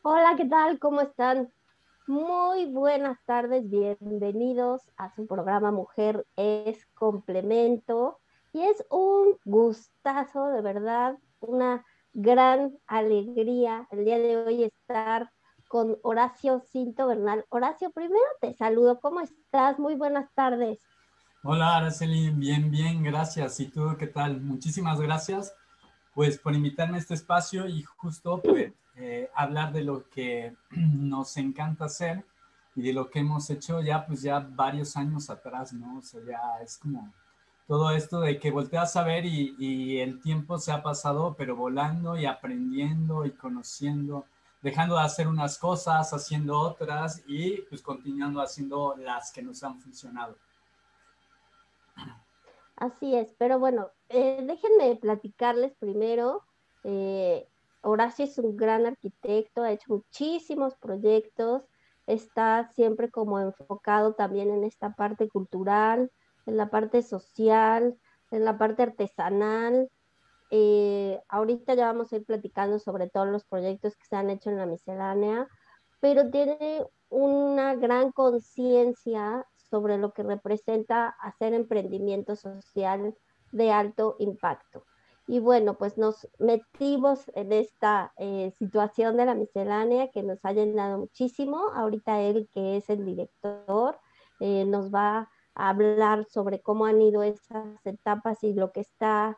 Hola, ¿qué tal? ¿Cómo están? Muy buenas tardes, bienvenidos a su programa Mujer es Complemento. Y es un gustazo, de verdad, una gran alegría el día de hoy estar con Horacio Cinto Bernal. Horacio, primero te saludo, ¿cómo estás? Muy buenas tardes. Hola, Araceli, bien, bien, gracias. ¿Y tú qué tal? Muchísimas gracias, pues, por invitarme a este espacio y justo, pues, hablar de lo que nos encanta hacer y de lo que hemos hecho ya, pues, ya varios años atrás, ¿no? O sea, ya es como todo esto de que volteas a ver y el tiempo se ha pasado, pero volando y aprendiendo y conociendo, dejando de hacer unas cosas, haciendo otras y, pues, continuando haciendo las que nos han funcionado. Así es, pero bueno, déjenme platicarles primero. eh, Horacio es un gran arquitecto, ha hecho muchísimos proyectos, está siempre como enfocado también en esta parte cultural, en la parte social, en la parte artesanal. Ahorita ya vamos a ir platicando sobre todos los proyectos que se han hecho en la miscelánea, pero tiene una gran conciencia sobre lo que representa hacer emprendimiento social de alto impacto. Y bueno, pues nos metimos en esta situación de la miscelánea que nos ha llenado muchísimo. Ahorita él, que es el director, nos va a hablar sobre cómo han ido esas etapas y lo que está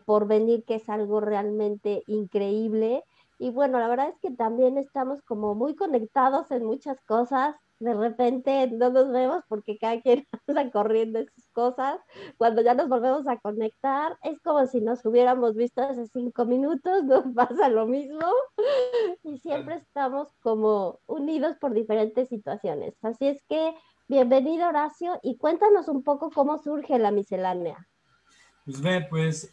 por venir, que es algo realmente increíble. Y bueno, la verdad es que también estamos como muy conectados en muchas cosas. De repente no nos vemos porque cada quien anda corriendo en sus cosas. Cuando ya nos volvemos a conectar, es como si nos hubiéramos visto hace 5 minutos, nos pasa lo mismo y siempre estamos como unidos por diferentes situaciones. Así es que bienvenido, Horacio, y cuéntanos un poco cómo surge la miscelánea. Pues ve, pues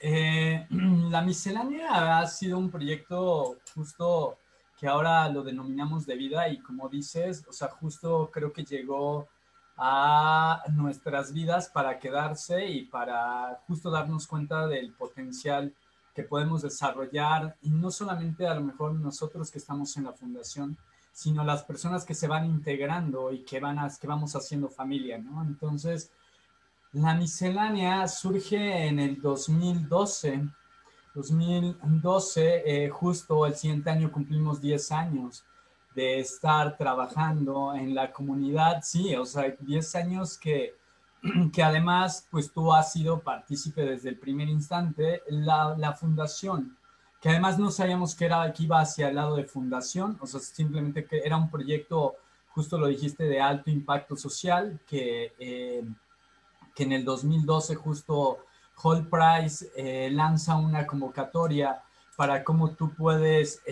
la miscelánea ha sido un proyecto justo que ahora lo denominamos de vida y como dices, o sea, justo creo que llegó a nuestras vidas para quedarse y para justo darnos cuenta del potencial que podemos desarrollar y no solamente a lo mejor nosotros que estamos en la fundación, sino las personas que se van integrando y que vamos haciendo familia, ¿no? Entonces, la miscelánea surge en el 2012. 2012, justo el siguiente año cumplimos 10 años de estar trabajando en la comunidad, sí, o sea, 10 años que además, pues tú has sido partícipe desde el primer instante, la fundación, que además no sabíamos que iba hacia el lado de fundación, o sea, simplemente que era un proyecto, justo lo dijiste, de alto impacto social, que en el 2012 justo Hall Price lanza una convocatoria para cómo tú puedes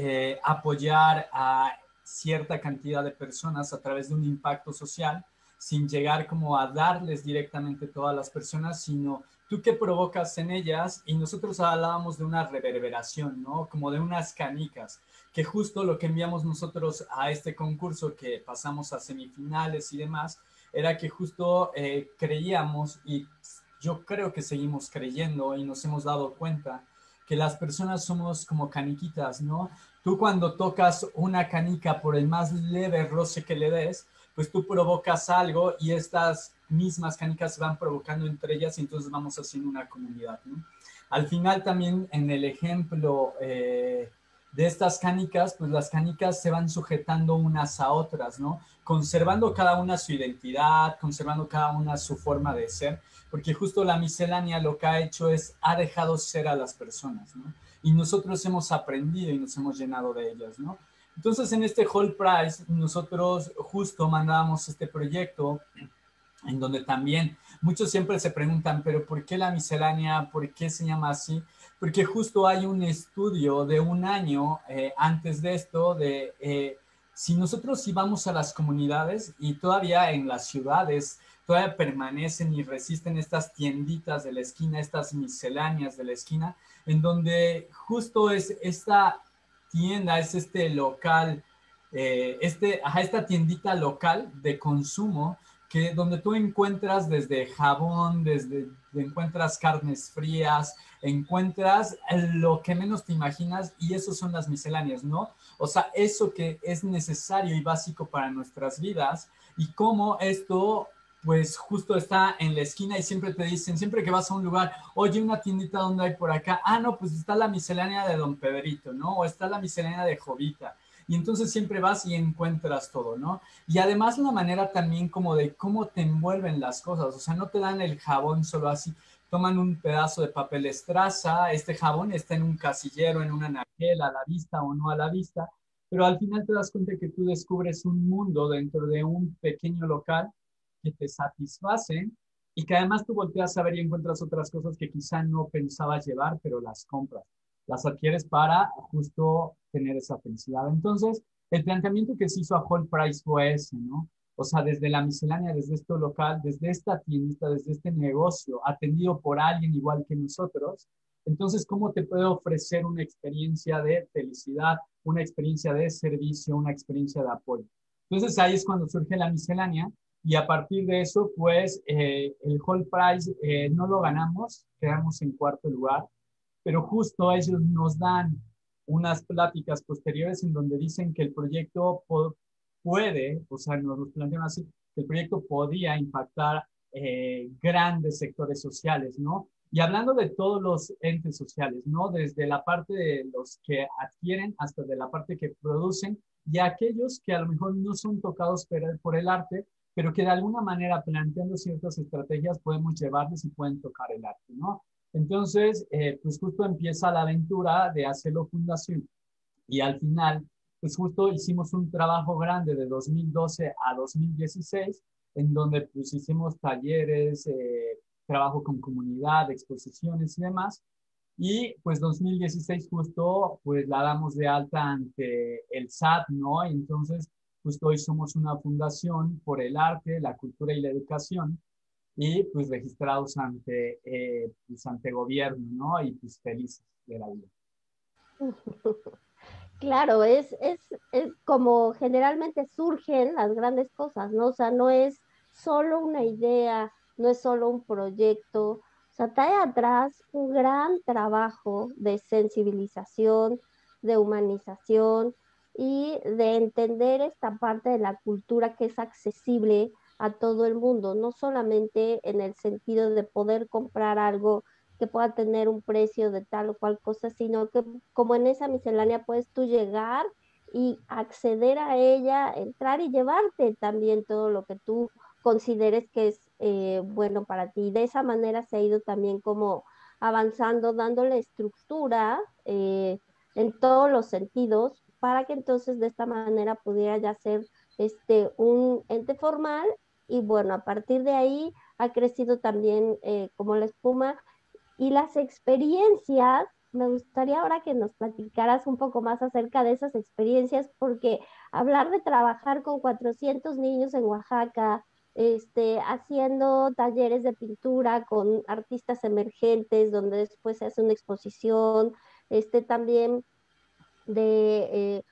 apoyar a cierta cantidad de personas a través de un impacto social sin llegar como a darles directamente a todas las personas, sino tú qué provocas en ellas y nosotros hablábamos de una reverberación, ¿no? Como de unas canicas, que justo lo que enviamos nosotros a este concurso que pasamos a semifinales y demás, era que justo creíamos y yo creo que seguimos creyendo y nos hemos dado cuenta que las personas somos como caniquitas, ¿no? Tú cuando tocas una canica por el más leve roce que le des, pues tú provocas algo y estas mismas canicas se van provocando entre ellas y entonces vamos haciendo una comunidad, ¿no? Al final también en el ejemplo de estas canicas, pues las canicas se van sujetando unas a otras, ¿no? Conservando cada una su identidad, conservando cada una su forma de ser, porque justo la miscelánea lo que ha hecho es, ha dejado ser a las personas, ¿no? Y nosotros hemos aprendido y nos hemos llenado de ellas, ¿no? Entonces en este Hall Prize nosotros justo mandábamos este proyecto en donde también muchos siempre se preguntan, pero ¿por qué la miscelánea? ¿Por qué se llama así? Porque justo hay un estudio de un año antes de esto, de si nosotros íbamos a las comunidades y todavía en las ciudades, todavía permanecen y resisten estas tienditas de la esquina, estas misceláneas de la esquina, en donde justo es esta tienda, es este local, esta tiendita local de consumo que donde tú encuentras desde jabón, encuentras carnes frías, encuentras lo que menos te imaginas y eso son las misceláneas, ¿no? O sea, eso que es necesario y básico para nuestras vidas y cómo esto pues justo está en la esquina y siempre te dicen, siempre que vas a un lugar, oye, una tiendita donde hay por acá, ah, no, pues está la miscelánea de Don Pedrito, ¿no? O está la miscelánea de Jovita. Y entonces siempre vas y encuentras todo, ¿no? Y además la manera también como de cómo te envuelven las cosas, o sea, no te dan el jabón solo así, toman un pedazo de papel estraza, este jabón está en un casillero, en una anaquel, a la vista o no a la vista, pero al final te das cuenta que tú descubres un mundo dentro de un pequeño local que te satisfacen y que además tú volteas a ver y encuentras otras cosas que quizá no pensabas llevar, pero las compras, las adquieres para justo tener esa felicidad. Entonces, el planteamiento que se hizo a Whole Price fue ese, ¿no? O sea, desde la miscelánea, desde este local, desde esta tiendita, desde este negocio, atendido por alguien igual que nosotros, entonces, ¿cómo te puede ofrecer una experiencia de felicidad, una experiencia de servicio, una experiencia de apoyo? Entonces, ahí es cuando surge la miscelánea y a partir de eso, pues, el Whole Prize no lo ganamos, quedamos en cuarto lugar, pero justo ellos nos dan unas pláticas posteriores en donde dicen que el proyecto puede, o sea, nos lo plantean así, que el proyecto podía impactar grandes sectores sociales, ¿no? Y hablando de todos los entes sociales, ¿no? Desde la parte de los que adquieren hasta de la parte que producen y aquellos que a lo mejor no son tocados por el arte, pero que de alguna manera planteando ciertas estrategias podemos llevarles y pueden tocar el arte, ¿no? Entonces, pues justo empieza la aventura de hacerlo fundación y al final, pues justo hicimos un trabajo grande de 2012 a 2016, en donde pues hicimos talleres, trabajo con comunidad, exposiciones y demás. Y pues 2016 justo pues la damos de alta ante el SAT, ¿no? Entonces justo hoy somos una fundación por el arte, la cultura y la educación y pues registrados pues, ante gobierno, ¿no? Y pues felices de la vida. Claro, es como generalmente surgen las grandes cosas, ¿no? O sea, no es solo una idea, no es solo un proyecto, o sea, trae atrás un gran trabajo de sensibilización, de humanización y de entender esta parte de la cultura que es accesible a todo el mundo, no solamente en el sentido de poder comprar algo que pueda tener un precio de tal o cual cosa, sino que como en esa miscelánea puedes tú llegar y acceder a ella, entrar y llevarte también todo lo que tú consideres que es bueno para ti. De esa manera se ha ido también como avanzando, dándole estructura en todos los sentidos para que entonces de esta manera pudiera ya ser un ente formal y bueno, a partir de ahí ha crecido también como la espuma y las experiencias, me gustaría ahora que nos platicaras un poco más acerca de esas experiencias, porque hablar de trabajar con 400 niños en Oaxaca, haciendo talleres de pintura con artistas emergentes, donde después se hace una exposición, también de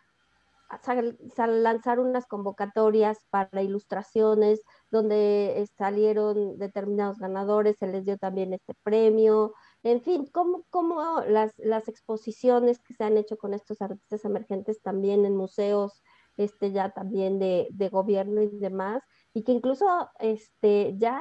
lanzar unas convocatorias para ilustraciones donde salieron determinados ganadores, se les dio también este premio, en fin, cómo las exposiciones que se han hecho con estos artistas emergentes también en museos, ya también de gobierno y demás, y que incluso ya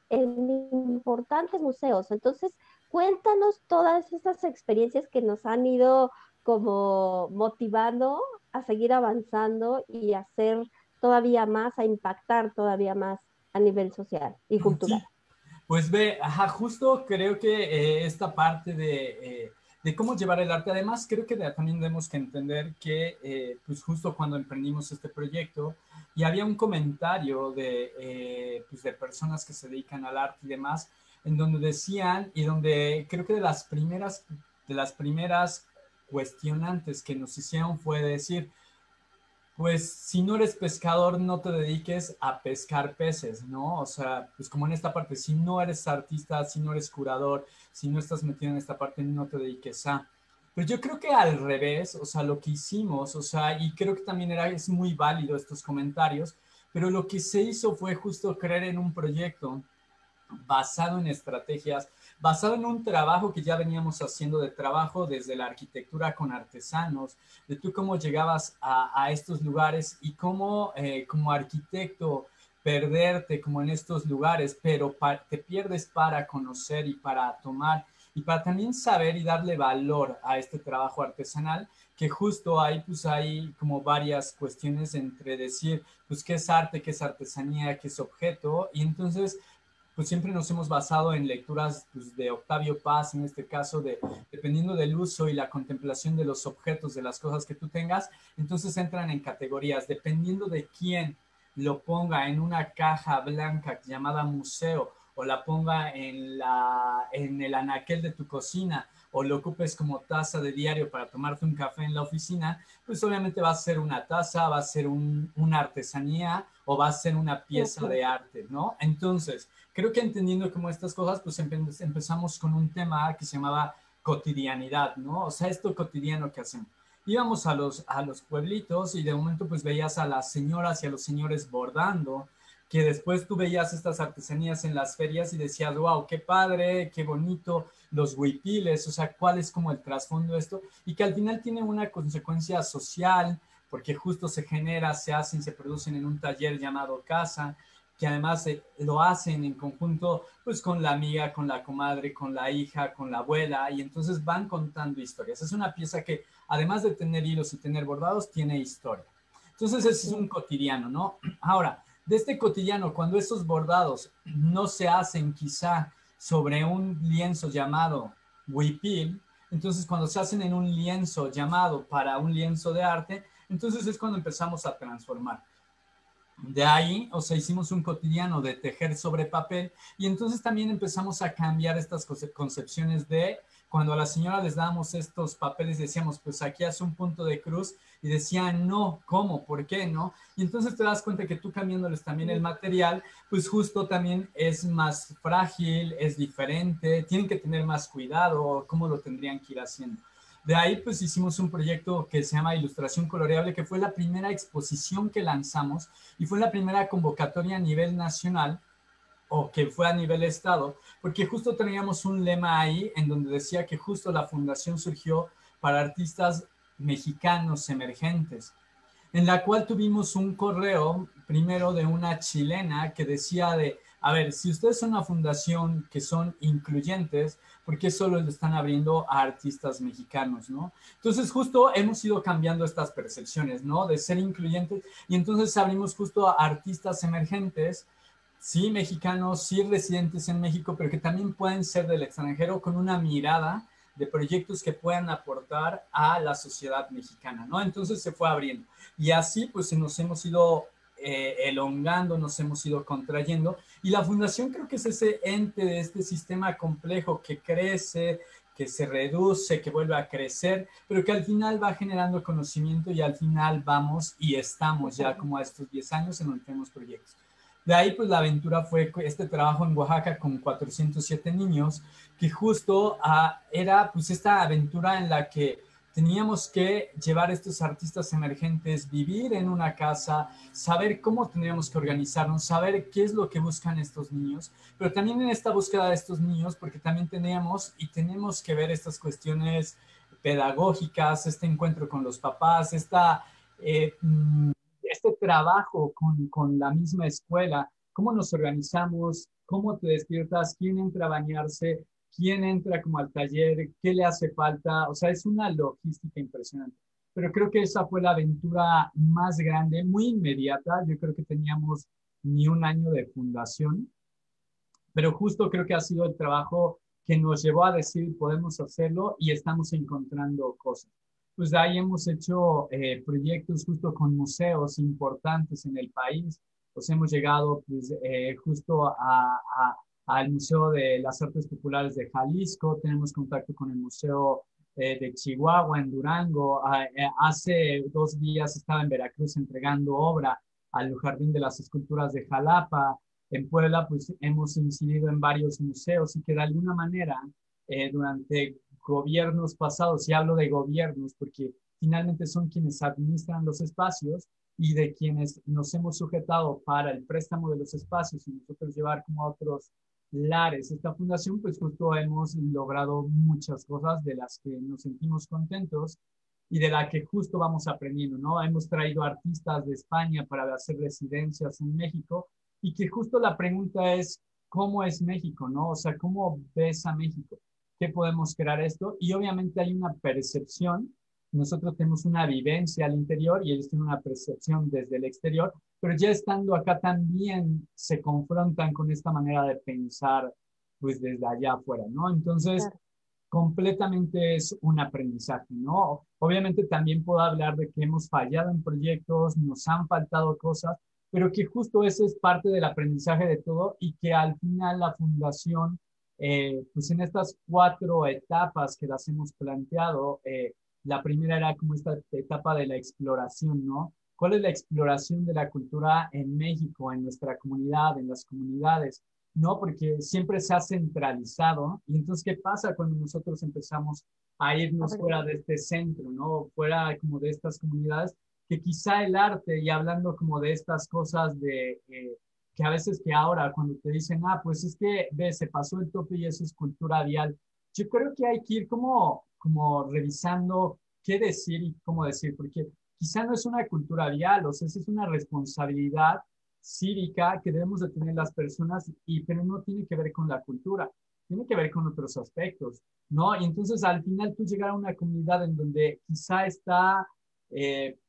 en importantes museos. Entonces, cuéntanos todas esas experiencias que nos han ido como motivando a seguir avanzando y a hacer todavía más, a impactar todavía más a nivel social y cultural. Sí, pues ve, ajá, justo creo que esta parte de cómo llevar el arte, además creo que también tenemos que entender que pues justo cuando emprendimos este proyecto y había un comentario pues de personas que se dedican al arte y demás, en donde decían y donde creo que de las primeras cuestionantes que nos hicieron fue decir, pues si no eres pescador, no te dediques a pescar peces, ¿no? O sea, pues como en esta parte, si no eres artista, si no eres curador, si no estás metido en esta parte, no te dediques a. Pero yo creo que al revés, o sea, lo que hicimos, o sea, y creo que también es muy válido estos comentarios, pero lo que se hizo fue justo creer en un proyecto basado en estrategias, basado en un trabajo que ya veníamos haciendo de trabajo desde la arquitectura con artesanos, de tú cómo llegabas a estos lugares y cómo como arquitecto perderte como en estos lugares, pero te pierdes para conocer y para tomar y para también saber y darle valor a este trabajo artesanal, que justo ahí pues hay como varias cuestiones entre decir pues qué es arte, qué es artesanía, qué es objeto, y entonces pues siempre nos hemos basado en lecturas pues, de Octavio Paz, en este caso, dependiendo del uso y la contemplación de los objetos, de las cosas que tú tengas, entonces entran en categorías, dependiendo de quién lo ponga en una caja blanca llamada museo o la ponga en el anaquel de tu cocina o lo ocupes como taza de diario para tomarte un café en la oficina, pues obviamente va a ser una taza, va a ser una artesanía o va a ser una pieza Ujú. de arte, ¿no? Entonces, creo que entendiendo como estas cosas, pues empezamos con un tema que se llamaba cotidianidad, ¿no? O sea, esto cotidiano que hacemos. Íbamos a los pueblitos y de momento pues veías a las señoras y a los señores bordando, que después tú veías estas artesanías en las ferias y decías, wow, qué padre, qué bonito, los huipiles, o sea, cuál es como el trasfondo de esto, y que al final tiene una consecuencia social, porque justo se genera, se hacen, se producen en un taller llamado casa, que además lo hacen en conjunto pues con la amiga, con la comadre, con la hija, con la abuela, y entonces van contando historias. Es una pieza que además de tener hilos y tener bordados, tiene historia. Entonces ese es un Sí. cotidiano, ¿no? Ahora, de este cotidiano, cuando esos bordados no se hacen quizá sobre un lienzo llamado huipil, entonces cuando se hacen en un lienzo llamado para un lienzo de arte, entonces es cuando empezamos a transformar. De ahí, o sea, hicimos un cotidiano de tejer sobre papel y entonces también empezamos a cambiar estas concepciones de cuando a la señora les dábamos estos papeles decíamos, pues aquí hace un punto de cruz y decían, no, ¿cómo? ¿Por qué no? Y entonces te das cuenta que tú cambiándoles también el material, pues justo también es más frágil, es diferente, tienen que tener más cuidado, ¿cómo lo tendrían que ir haciendo? De ahí pues hicimos un proyecto que se llama Ilustración Coloreable, que fue la primera exposición que lanzamos y fue la primera convocatoria a nivel nacional o que fue a nivel estado, porque justo teníamos un lema ahí en donde decía que justo la fundación surgió para artistas mexicanos emergentes, en la cual tuvimos un correo primero de una chilena que decía de, a ver, si ustedes son una fundación que son incluyentes, ¿por qué solo le están abriendo a artistas mexicanos, no? Entonces justo hemos ido cambiando estas percepciones, ¿no? De ser incluyentes y entonces abrimos justo a artistas emergentes, sí mexicanos, sí residentes en México, pero que también pueden ser del extranjero con una mirada de proyectos que puedan aportar a la sociedad mexicana, ¿no? Entonces se fue abriendo. Y así pues nos hemos ido elongando, nos hemos ido contrayendo. Y la fundación creo que es ese ente de este sistema complejo que crece, que se reduce, que vuelve a crecer, pero que al final va generando conocimiento y al final vamos y estamos ya como a estos 10 años en donde tenemos proyectos. De ahí, pues la aventura fue este trabajo en Oaxaca con 407 niños, que justo era pues esta aventura en la que teníamos que llevar a estos artistas emergentes, vivir en una casa, saber cómo tendríamos que organizarnos, saber qué es lo que buscan estos niños, pero también en esta búsqueda de estos niños, porque también teníamos y tenemos que ver estas cuestiones pedagógicas, este encuentro con los papás, eh, este trabajo con la misma escuela, cómo nos organizamos, cómo te despiertas, quién entra a bañarse, quién entra como al taller, qué le hace falta, o sea, es una logística impresionante. Pero creo que esa fue la aventura más grande, muy inmediata. Yo creo que teníamos ni un año de fundación, pero justo creo que ha sido el trabajo que nos llevó a decir podemos hacerlo y estamos encontrando cosas. Pues de ahí hemos hecho proyectos justo con museos importantes en el país. Pues hemos llegado pues, justo al Museo de las Artes Populares de Jalisco, tenemos contacto con el Museo de Chihuahua en Durango. Hace 2 días estaba en Veracruz entregando obra al Jardín de las Esculturas de Jalapa. En Puebla, pues hemos incidido en varios museos y que de alguna manera durante gobiernos pasados, y hablo de gobiernos porque finalmente son quienes administran los espacios y de quienes nos hemos sujetado para el préstamo de los espacios y nosotros llevar como a otros lares esta fundación, pues justo hemos logrado muchas cosas de las que nos sentimos contentos y de la que justo vamos aprendiendo, ¿no? Hemos traído artistas de España para hacer residencias en México y que justo la pregunta es, ¿cómo es México, no? O sea, ¿cómo ves a México? ¿Qué podemos crear esto? Y obviamente hay una percepción, nosotros tenemos una vivencia al interior y ellos tienen una percepción desde el exterior, pero ya estando acá también se confrontan con esta manera de pensar, pues desde allá afuera, ¿no? Entonces, Claro. completamente es un aprendizaje, ¿no? Obviamente también puedo hablar de que hemos fallado en proyectos, nos han faltado cosas, pero que justo ese es parte del aprendizaje de todo y que al final la fundación, pues en estas 4 etapas que las hemos planteado, la primera era como esta etapa de la exploración, ¿no? ¿Cuál es la exploración de la cultura en México, en nuestra comunidad, en las comunidades? No, porque siempre se ha centralizado. Y entonces, ¿qué pasa cuando nosotros empezamos a A irnos ver, fuera de este centro, ¿no? Fuera como de estas comunidades, que quizá el arte, y hablando como de estas cosas de, que a veces que ahora cuando te dicen, ah, pues es que, ve, se pasó el tope y eso es cultura vial, yo creo que hay que ir como revisando qué decir y cómo decir, porque quizá no es una cultura vial, o sea, es una responsabilidad cívica que debemos de tener las personas, pero no tiene que ver con la cultura, tiene que ver con otros aspectos, ¿no? Y entonces al final tú llegar a una comunidad en donde quizá está eh,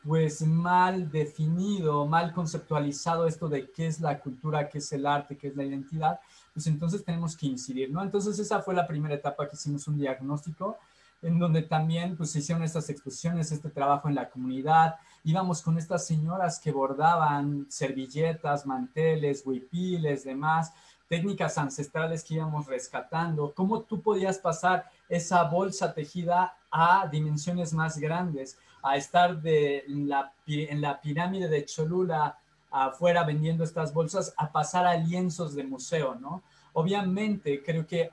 pues mal definido, mal conceptualizado esto de qué es la cultura, qué es el arte, qué es la identidad, pues entonces tenemos que incidir, ¿no? Entonces esa fue la primera etapa que hicimos un diagnóstico, en donde también pues se hicieron estas exposiciones, este trabajo en la comunidad, íbamos con estas señoras que bordaban servilletas, manteles, huipiles, demás, técnicas ancestrales que íbamos rescatando, cómo tú podías pasar esa bolsa tejida a dimensiones más grandes, a estar en la pirámide de Cholula afuera vendiendo estas bolsas, a pasar a lienzos de museo, ¿no? Obviamente creo que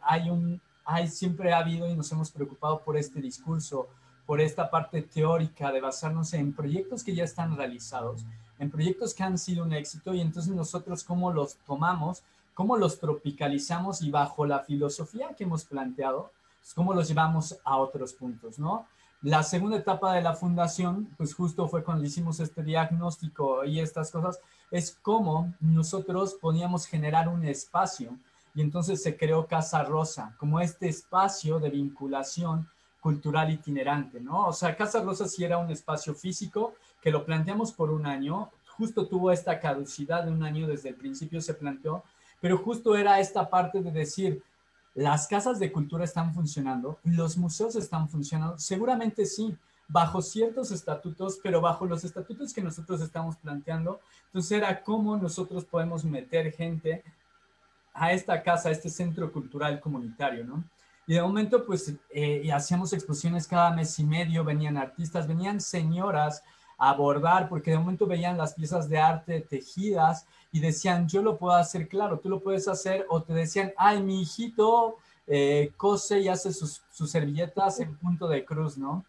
siempre ha habido y nos hemos preocupado por este discurso, por esta parte teórica de basarnos en proyectos que ya están realizados, en proyectos que han sido un éxito y entonces nosotros cómo los tomamos, cómo los tropicalizamos y bajo la filosofía que hemos planteado, pues cómo los llevamos a otros puntos, ¿no? La segunda etapa de la fundación, pues justo fue cuando hicimos este diagnóstico y estas cosas, es cómo nosotros podíamos generar un espacio y entonces se creó Casa Rosa, como este espacio de vinculación cultural itinerante, ¿no? O sea, Casa Rosa sí era un espacio físico que lo planteamos por un año, justo tuvo esta caducidad de un año, desde el principio se planteó, pero justo era esta parte de decir, las casas de cultura están funcionando, los museos están funcionando, seguramente sí, bajo ciertos estatutos, pero bajo los estatutos que nosotros estamos planteando. Entonces era cómo nosotros podemos meter gente a esta casa, a este centro cultural comunitario, ¿no? Y de momento, pues, y hacíamos exposiciones cada mes y medio, venían artistas, venían señoras a abordar, porque de momento veían las piezas de arte tejidas y decían, yo lo puedo hacer, claro, tú lo puedes hacer, o te decían, ay, mi hijito cose y hace sus servilletas en punto de cruz, ¿no?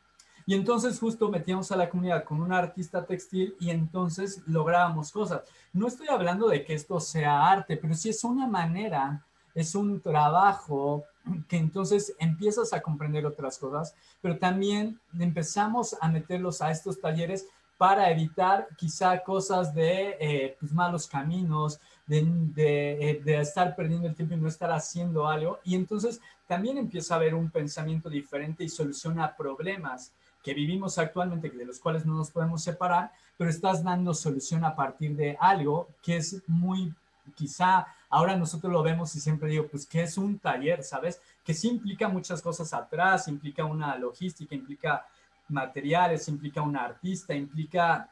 Y entonces justo metíamos a la comunidad con un artista textil y entonces lográbamos cosas. No estoy hablando de que esto sea arte, pero sí es una manera, es un trabajo que entonces empiezas a comprender otras cosas, pero también empezamos a meterlos a estos talleres para evitar quizá cosas de pues malos caminos, de estar perdiendo el tiempo y no estar haciendo algo. Y entonces también empieza a haber un pensamiento diferente y soluciona problemas que vivimos actualmente, de los cuales no nos podemos separar, pero estás dando solución a partir de algo que es muy, quizá ahora nosotros lo vemos y siempre digo, pues que es un taller, ¿sabes? Que sí implica muchas cosas atrás, implica una logística, implica materiales, implica un artista, implica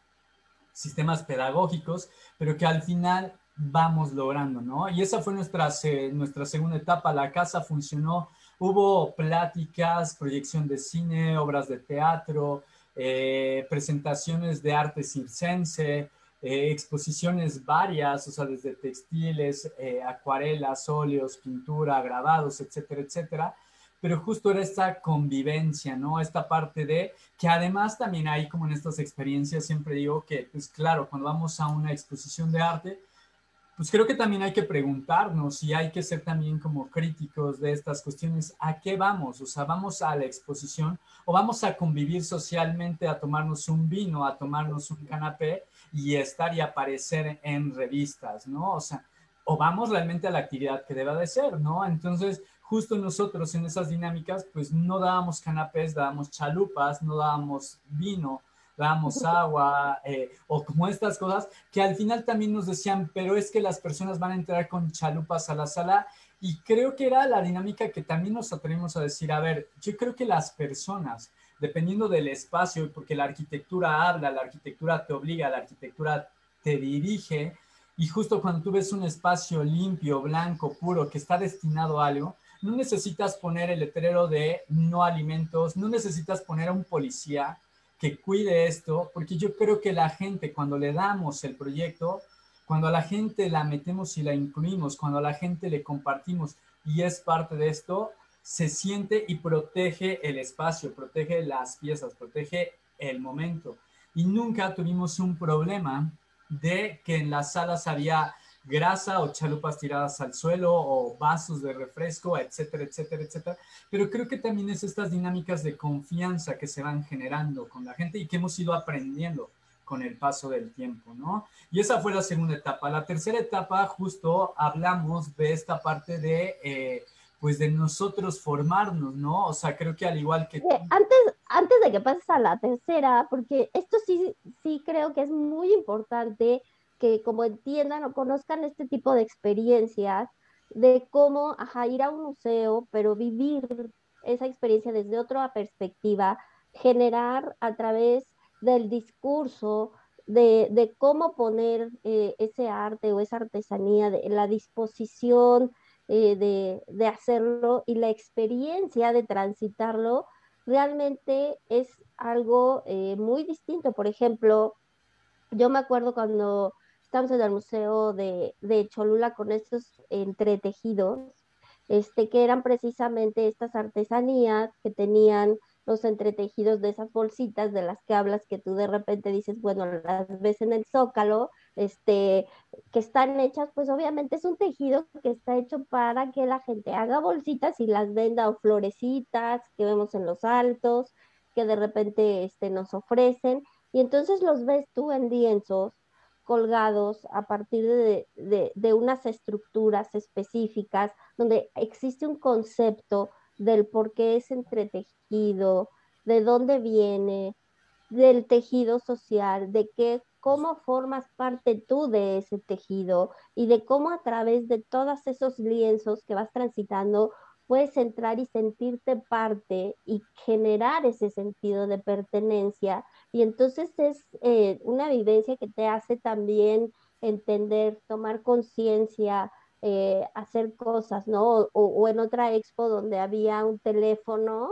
sistemas pedagógicos, pero que al final vamos logrando, ¿no? Y esa fue nuestra segunda etapa. La casa funcionó, hubo pláticas, proyección de cine, obras de teatro, presentaciones de arte circense, exposiciones varias, o sea, desde textiles, acuarelas, óleos, pintura, grabados, etcétera, etcétera. pero justo era esta convivencia, ¿no? Esta parte de que además también hay como en estas experiencias, siempre digo que, pues claro, cuando vamos a una exposición de arte, pues creo que también hay que preguntarnos y hay que ser también como críticos de estas cuestiones. ¿A qué vamos? O sea, ¿vamos a la exposición o vamos a convivir socialmente, a tomarnos un vino, a tomarnos un canapé y estar y aparecer en revistas, ¿no? O sea, o vamos realmente a la actividad que deba de ser, ¿no? Entonces, justo nosotros en esas dinámicas, pues no dábamos canapés, dábamos chalupas, no dábamos vino, dábamos agua, o como estas cosas que al final también nos decían, pero es que las personas van a entrar con chalupas a la sala y creo que era la dinámica que también nos atrevimos a decir, a ver, yo creo que las personas, dependiendo del espacio, porque la arquitectura habla, la arquitectura te obliga, la arquitectura te dirige, y justo cuando tú ves un espacio limpio, blanco, puro, que está destinado a algo, no necesitas poner el letrero de no alimentos, no necesitas poner a un policía que cuide esto, porque yo creo que la gente cuando le damos el proyecto, cuando a la gente la metemos y la incluimos, cuando a la gente le compartimos y es parte de esto, se siente y protege el espacio, protege las piezas, protege el momento. Y nunca tuvimos un problema de que en las salas había grasa o chalupas tiradas al suelo o vasos de refresco, etcétera, etcétera, etcétera. Pero creo que también es estas dinámicas de confianza que se van generando con la gente y que hemos ido aprendiendo con el paso del tiempo, ¿no? Y esa fue la segunda etapa. La tercera etapa, justo hablamos de esta parte de, pues de nosotros formarnos, ¿no? O sea, creo que al igual que tú. Antes de que pases a la tercera, porque esto sí, sí creo que es muy importante que como entiendan o conozcan este tipo de experiencias, de cómo, ajá, ir a un museo, pero vivir esa experiencia desde otra perspectiva, generar a través del discurso, de cómo poner ese arte o esa artesanía, de la disposición de hacerlo y la experiencia de transitarlo realmente es algo muy distinto. Por ejemplo, yo me acuerdo cuando estábamos en el museo de Cholula con estos entretejidos, que eran precisamente estas artesanías que tenían los entretejidos de esas bolsitas de las que hablas, que tú de repente dices, bueno, las ves en el Zócalo, que están hechas, pues obviamente es un tejido que está hecho para que la gente haga bolsitas y las venda o florecitas que vemos en los altos, que de repente nos ofrecen. Y entonces los ves tú en lienzos colgados a partir de unas estructuras específicas donde existe un concepto del por qué es entretejido, de dónde viene, del tejido social, de qué, cómo formas parte tú de ese tejido y de cómo a través de todos esos lienzos que vas transitando puedes entrar y sentirte parte y generar ese sentido de pertenencia. Y entonces es una vivencia que te hace también entender, tomar conciencia, hacer cosas, ¿no? O en otra expo donde había un teléfono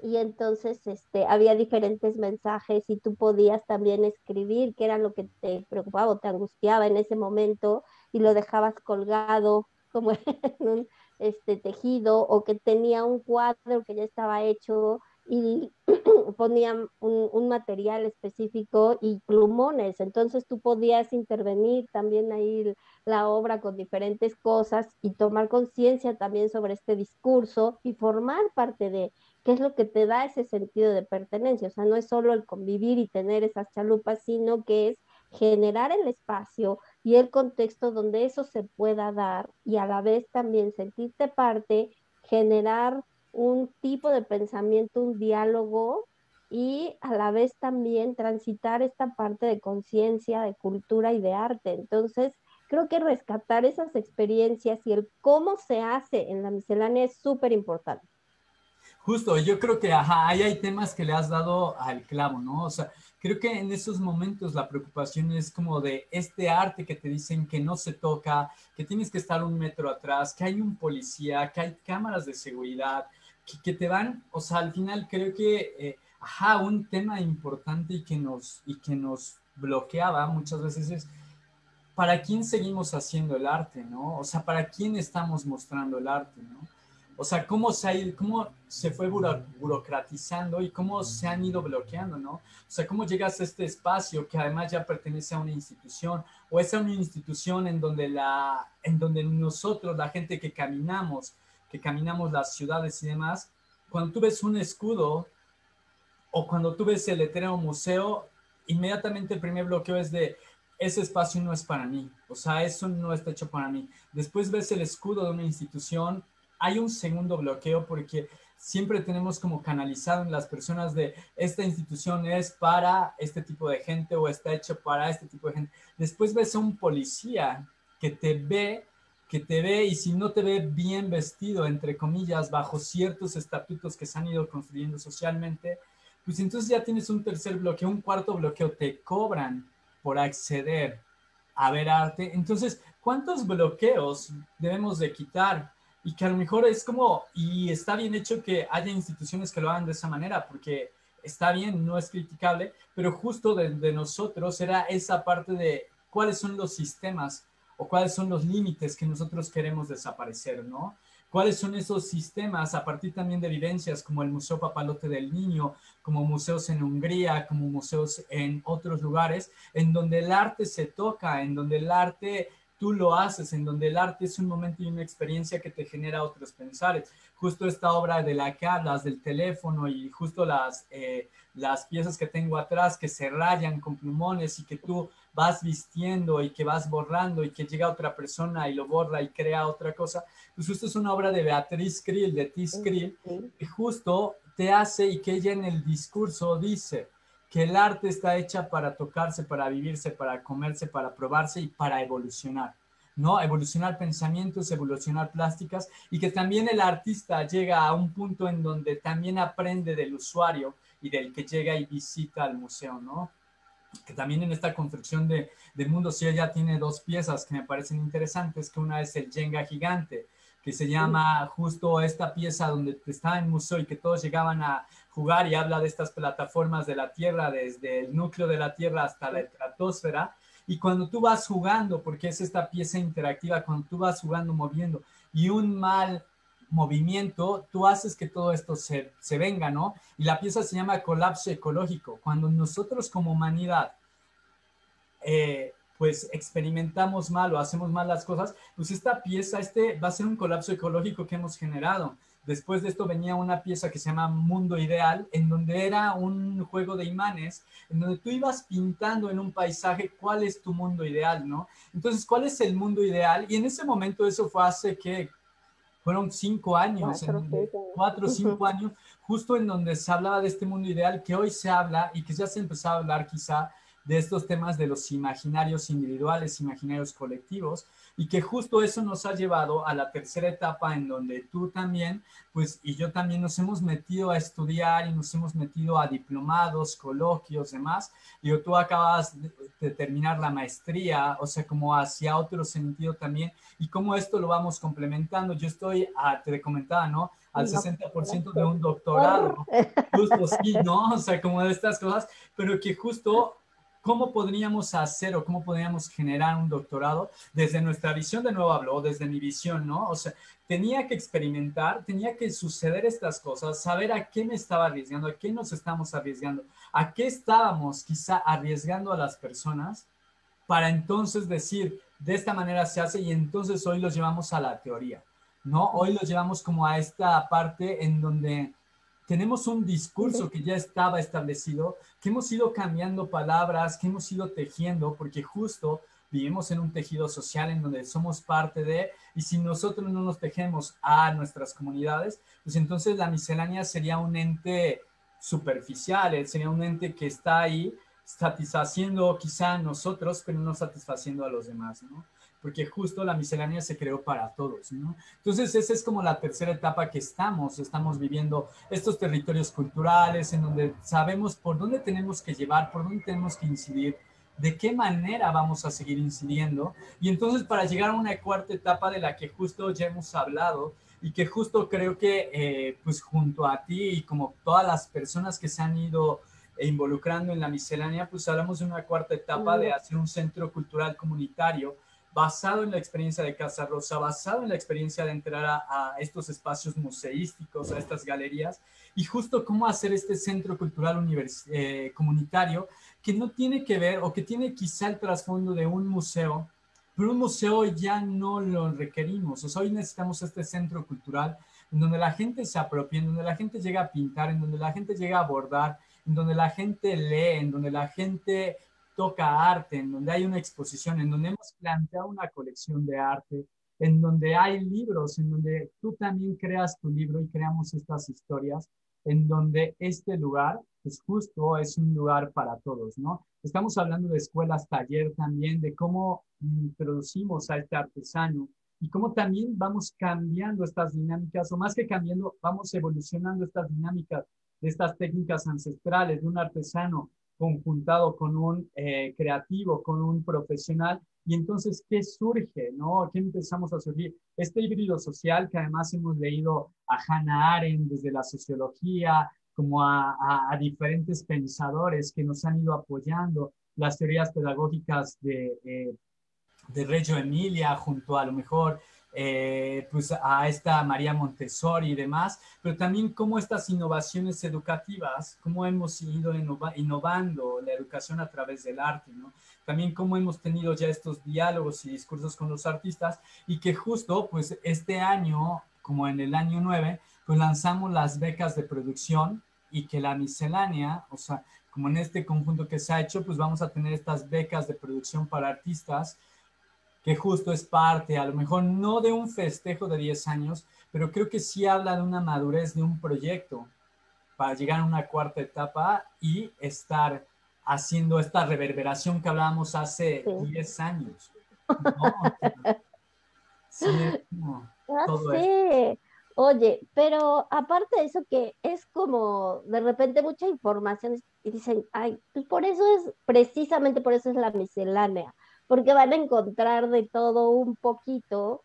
y entonces había diferentes mensajes y tú podías también escribir qué era lo que te preocupaba o te angustiaba en ese momento y lo dejabas colgado como en un tejido o que tenía un cuadro que ya estaba hecho y ponían un material específico y plumones, entonces tú podías intervenir también ahí la obra con diferentes cosas y tomar conciencia también sobre este discurso y formar parte de qué es lo que te da ese sentido de pertenencia. O sea, no es solo el convivir y tener esas chalupas, sino que es generar el espacio y el contexto donde eso se pueda dar y a la vez también sentirte parte, generar un tipo de pensamiento, un diálogo y a la vez también transitar esta parte de conciencia, de cultura y de arte. Entonces, creo que rescatar esas experiencias y el cómo se hace en la miscelánea es súper importante. Justo, yo creo que, ajá, ahí hay temas que le has dado al clavo, ¿no? O sea, creo que en esos momentos la preocupación es como de este arte que te dicen que no se toca, que tienes que estar un metro atrás, que hay un policía, que hay cámaras de seguridad, que te van, o sea, al final creo que, ajá, un tema importante y que nos bloqueaba muchas veces es, ¿para quién seguimos haciendo el arte, no? O sea, ¿para quién estamos mostrando el arte, no? O sea, cómo se fue burocratizando y cómo se han ido bloqueando, ¿no? O sea, cómo llegas a este espacio que además ya pertenece a una institución o es a una institución en donde nosotros, la gente que caminamos las ciudades y demás, cuando tú ves un escudo o cuando tú ves el letrero museo, inmediatamente el primer bloqueo es de ese espacio no es para mí, o sea, eso no está hecho para mí. Después ves el escudo de una institución, hay un segundo bloqueo porque siempre tenemos como canalizado en las personas de esta institución es para este tipo de gente o está hecho para este tipo de gente. Después ves a un policía que te ve y si no te ve bien vestido, entre comillas, bajo ciertos estatutos que se han ido construyendo socialmente, pues entonces ya tienes un tercer bloqueo, un cuarto bloqueo, te cobran por acceder a ver arte. Entonces, ¿cuántos bloqueos debemos de quitar? Y que a lo mejor es como, y está bien hecho que haya instituciones que lo hagan de esa manera, porque está bien, no es criticable, pero justo de nosotros era esa parte de cuáles son los sistemas o cuáles son los límites que nosotros queremos desaparecer, ¿no? ¿Cuáles son esos sistemas a partir también de vivencias como el Museo Papalote del Niño, como museos en Hungría, como museos en otros lugares, en donde el arte se toca, en donde el arte tú lo haces, en donde el arte es un momento y una experiencia que te genera otros pensares? Justo esta obra de la que hablas, del teléfono y justo las piezas que tengo atrás que se rayan con plumones y que tú vas vistiendo y que vas borrando y que llega otra persona y lo borra y crea otra cosa, pues justo es una obra de Beatriz Krill, de Tis Krill, que justo te hace y que ella en el discurso dice que el arte está hecha para tocarse, para vivirse, para comerse, para probarse y para evolucionar, ¿no? Evolucionar pensamientos, evolucionar plásticas y que también el artista llega a un punto en donde también aprende del usuario y del que llega y visita al museo, ¿no? Que también en esta construcción del mundo sí ella tiene dos piezas que me parecen interesantes, que una es el Jenga gigante, que se llama justo esta pieza donde está en museo y que todos llegaban a jugar y habla de estas plataformas de la Tierra, desde el núcleo de la Tierra hasta la estratosfera. Y cuando tú vas jugando, porque es esta pieza interactiva, cuando tú vas jugando, moviendo, y un mal movimiento, tú haces que todo esto se venga, ¿no? Y la pieza se llama Colapso Ecológico. Cuando nosotros como humanidad pues experimentamos mal o hacemos mal las cosas, pues esta pieza, va a ser un colapso ecológico que hemos generado. Después de esto venía una pieza que se llama Mundo Ideal, en donde era un juego de imanes, en donde tú ibas pintando en un paisaje cuál es tu mundo ideal, ¿no? Entonces, ¿cuál es el mundo ideal? Y en ese momento eso fue hace que fueron 5 años, 4 o 5 años, justo en donde se hablaba de este mundo ideal que hoy se habla y que ya se empezó a hablar quizá de estos temas de los imaginarios individuales, imaginarios colectivos, y que justo eso nos ha llevado a la tercera etapa en donde tú también, pues, y yo también nos hemos metido a estudiar y nos hemos metido a diplomados, coloquios, demás, y tú acabas de terminar la maestría, o sea, como hacia otro sentido también, y cómo esto lo vamos complementando. Yo estoy, te comentaba, ¿no? Al 60% de un doctorado, justo sí, ¿no? O sea, como de estas cosas, pero que justo cómo podríamos hacer o cómo podríamos generar un doctorado desde nuestra visión, de nuevo hablo, desde mi visión, ¿no? O sea, tenía que experimentar, tenía que suceder estas cosas, saber a qué me estaba arriesgando, a qué nos estamos arriesgando, a qué estábamos quizá arriesgando a las personas para entonces decir, de esta manera se hace y entonces hoy los llevamos a la teoría, ¿no? Hoy los llevamos como a esta parte en donde tenemos un discurso que ya estaba establecido, que hemos ido cambiando palabras, que hemos ido tejiendo, porque justo vivimos en un tejido social en donde somos parte de, y si nosotros no nos tejemos a nuestras comunidades, pues entonces la miscelánea sería un ente superficial, sería un ente que está ahí satisfaciendo quizá a nosotros, pero no satisfaciendo a los demás, ¿no? Porque justo la miscelánea se creó para todos, ¿no? Entonces, esa es como la tercera etapa que estamos viviendo estos territorios culturales en donde sabemos por dónde tenemos que llevar, por dónde tenemos que incidir, de qué manera vamos a seguir incidiendo. Y entonces, para llegar a una cuarta etapa de la que justo ya hemos hablado y que justo creo que, pues junto a ti y como todas las personas que se han ido involucrando en la miscelánea, pues hablamos de una cuarta etapa de hacer un centro cultural comunitario basado en la experiencia de Casa Rosa, basado en la experiencia de entrar a estos espacios museísticos, a estas galerías, y justo cómo hacer este centro cultural comunitario que no tiene que ver o que tiene quizá el trasfondo de un museo, pero un museo ya no lo requerimos. O sea, hoy necesitamos este centro cultural en donde la gente se apropie, en donde la gente llega a pintar, en donde la gente llega a bordar, en donde la gente lee, en donde la gente toca arte, en donde hay una exposición, en donde hemos planteado una colección de arte, en donde hay libros, en donde tú también creas tu libro y creamos estas historias, en donde este lugar, pues justo es un lugar para todos, ¿no? Estamos hablando de escuelas, taller también, de cómo introducimos a este artesano y cómo también vamos cambiando estas dinámicas, o más que cambiando, vamos evolucionando estas dinámicas de estas técnicas ancestrales de un artesano conjuntado con un creativo, con un profesional. Y entonces, ¿qué surge? ¿No? ¿Qué empezamos a surgir? Este híbrido social que además hemos leído a Hannah Arendt desde la sociología, como a diferentes pensadores que nos han ido apoyando, las teorías pedagógicas de Reggio Emilia, junto a lo mejor pues a esta María Montessori y demás, pero también cómo estas innovaciones educativas, cómo hemos ido innovando la educación a través del arte, ¿no? También cómo hemos tenido ya estos diálogos y discursos con los artistas y que justo pues este año, como en el año 9, pues lanzamos las becas de producción y que la miscelánea, o sea, como en este conjunto que se ha hecho, pues vamos a tener estas becas de producción para artistas que justo es parte, a lo mejor no de un festejo de 10 años, pero creo que sí habla de una madurez de un proyecto para llegar a una cuarta etapa y estar haciendo esta reverberación que hablábamos hace Sí. 10 años. ¿No? Sí, es como Ya todo esto. sé. Oye, pero aparte de eso que es como de repente mucha información y dicen, ay, pues por eso es, precisamente por eso es la miscelánea, porque van a encontrar de todo un poquito,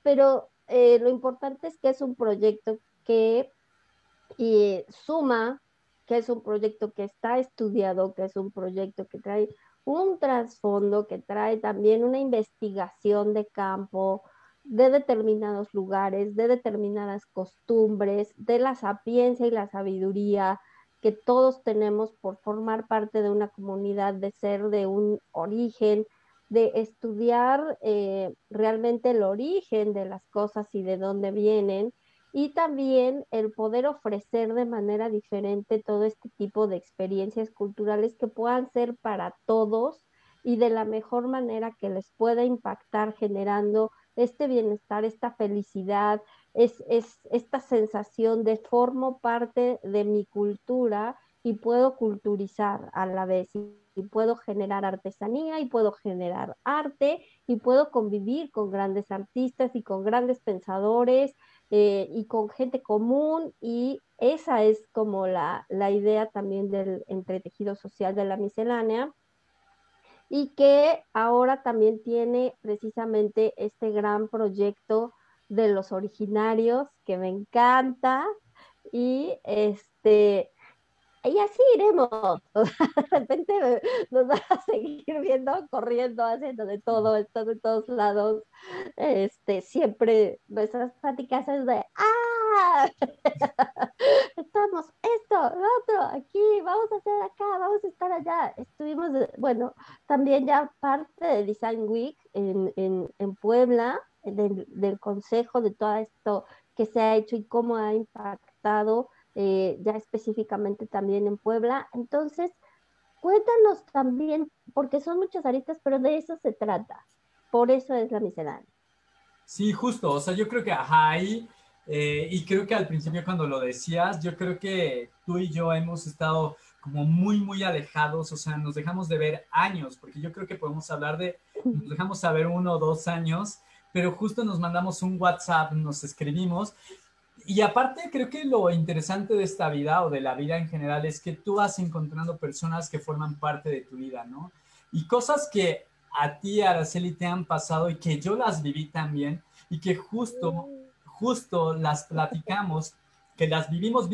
pero lo importante es que es un proyecto que suma, que es un proyecto que está estudiado, que es un proyecto que trae un trasfondo, que trae también una investigación de campo de determinados lugares, de determinadas costumbres, de la sapiencia y la sabiduría que todos tenemos por formar parte de una comunidad, de ser de un origen, de estudiar realmente el origen de las cosas y de dónde vienen y también el poder ofrecer de manera diferente todo este tipo de experiencias culturales que puedan ser para todos y de la mejor manera que les pueda impactar generando este bienestar, esta felicidad, es esta sensación de formo parte de mi cultura y puedo culturizar a la vez y puedo generar artesanía y puedo generar arte y puedo convivir con grandes artistas y con grandes pensadores y con gente común y esa es como la idea también del entretejido social de la miscelánea y que ahora también tiene precisamente este gran proyecto de los originarios que me encanta y y así iremos. O sea, de repente nos van a seguir viendo, corriendo, haciendo de todo, estando en todos lados. Siempre nuestras pláticas es de ¡ah! Estamos esto, lo otro, aquí, vamos a hacer acá, vamos a estar allá. Estuvimos, bueno, también ya parte de Design Week en Puebla, del consejo de todo esto que se ha hecho y cómo ha impactado ya específicamente también en Puebla. Entonces, cuéntanos también, porque son muchas aristas, pero de eso se trata. Por eso es la miscelánea. Sí, justo, o sea, yo creo que ajá, ahí, y creo que al principio cuando lo decías, yo creo que tú y yo hemos estado como muy, muy alejados, o sea, nos dejamos de ver años, porque yo creo que podemos hablar de, nos dejamos saber 1 o 2 años, pero justo nos mandamos un WhatsApp, nos escribimos, y aparte creo que lo interesante de esta vida o de la vida en general es que tú vas encontrando personas que forman parte de tu vida, ¿no? Y cosas que a ti, Araceli, te han pasado y que yo las viví también y que justo las platicamos, que las vivimos,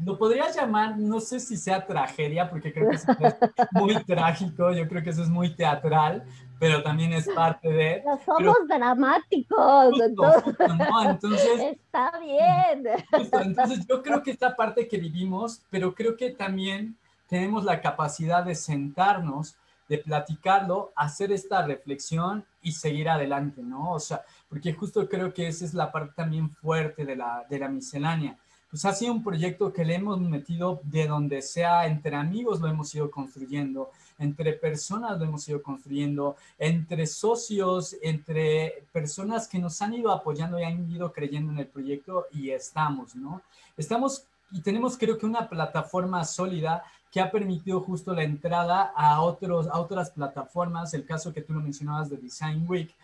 lo podrías llamar, no sé si sea tragedia, porque creo que eso es muy trágico, yo creo que eso es muy teatral, pero también es parte de, No pero somos dramáticos, justo, entonces justo, ¿no? Entonces, está bien. justo, entonces yo creo que esta parte que vivimos, pero creo que también tenemos la capacidad de sentarnos, de platicarlo, hacer esta reflexión y seguir adelante, ¿no? O sea, porque justo creo que esa es la parte también fuerte de la miscelánea. Pues ha sido un proyecto que le hemos metido de donde sea, entre amigos lo hemos ido construyendo, entre personas lo hemos ido construyendo, entre socios, entre personas que nos han ido apoyando y han ido creyendo en el proyecto y estamos, ¿no? Estamos y tenemos creo que una plataforma sólida que ha permitido justo la entrada a otras plataformas, el caso que tú lo mencionabas de Design Week,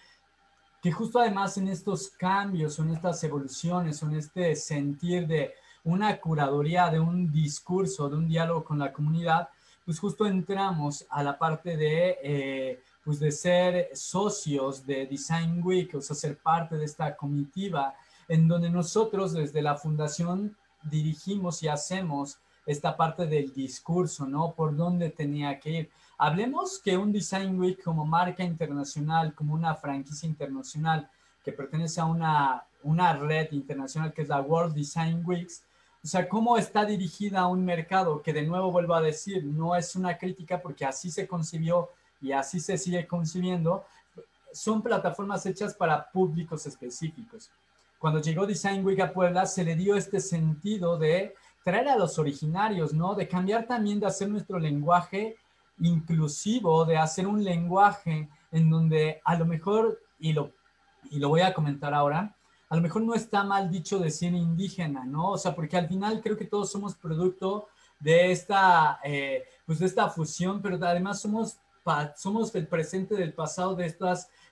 que justo además en estos cambios, en estas evoluciones, en este sentir de una curaduría, de un discurso, de un diálogo con la comunidad, pues justo entramos a la parte pues de ser socios de Design Week, o sea, ser parte de esta comitiva, en donde nosotros desde la fundación dirigimos y hacemos esta parte del discurso, ¿no? Por dónde tenía que ir. Hablemos que un Design Week como marca internacional, como una franquicia internacional que pertenece a una red internacional que es la World Design Weeks, o sea, cómo está dirigida a un mercado que de nuevo vuelvo a decir, no es una crítica porque así se concibió y así se sigue concibiendo, son plataformas hechas para públicos específicos. Cuando llegó Design Week a Puebla, se le dio este sentido de traer a los originarios, ¿no? De cambiar también, de hacer nuestro lenguaje inclusivo, de hacer un lenguaje en donde a lo mejor, y lo voy a comentar ahora, a lo mejor no está mal dicho decir indígena, ¿no? O sea, porque al final creo que todos somos producto de pues de esta fusión, pero además somos el presente del pasado de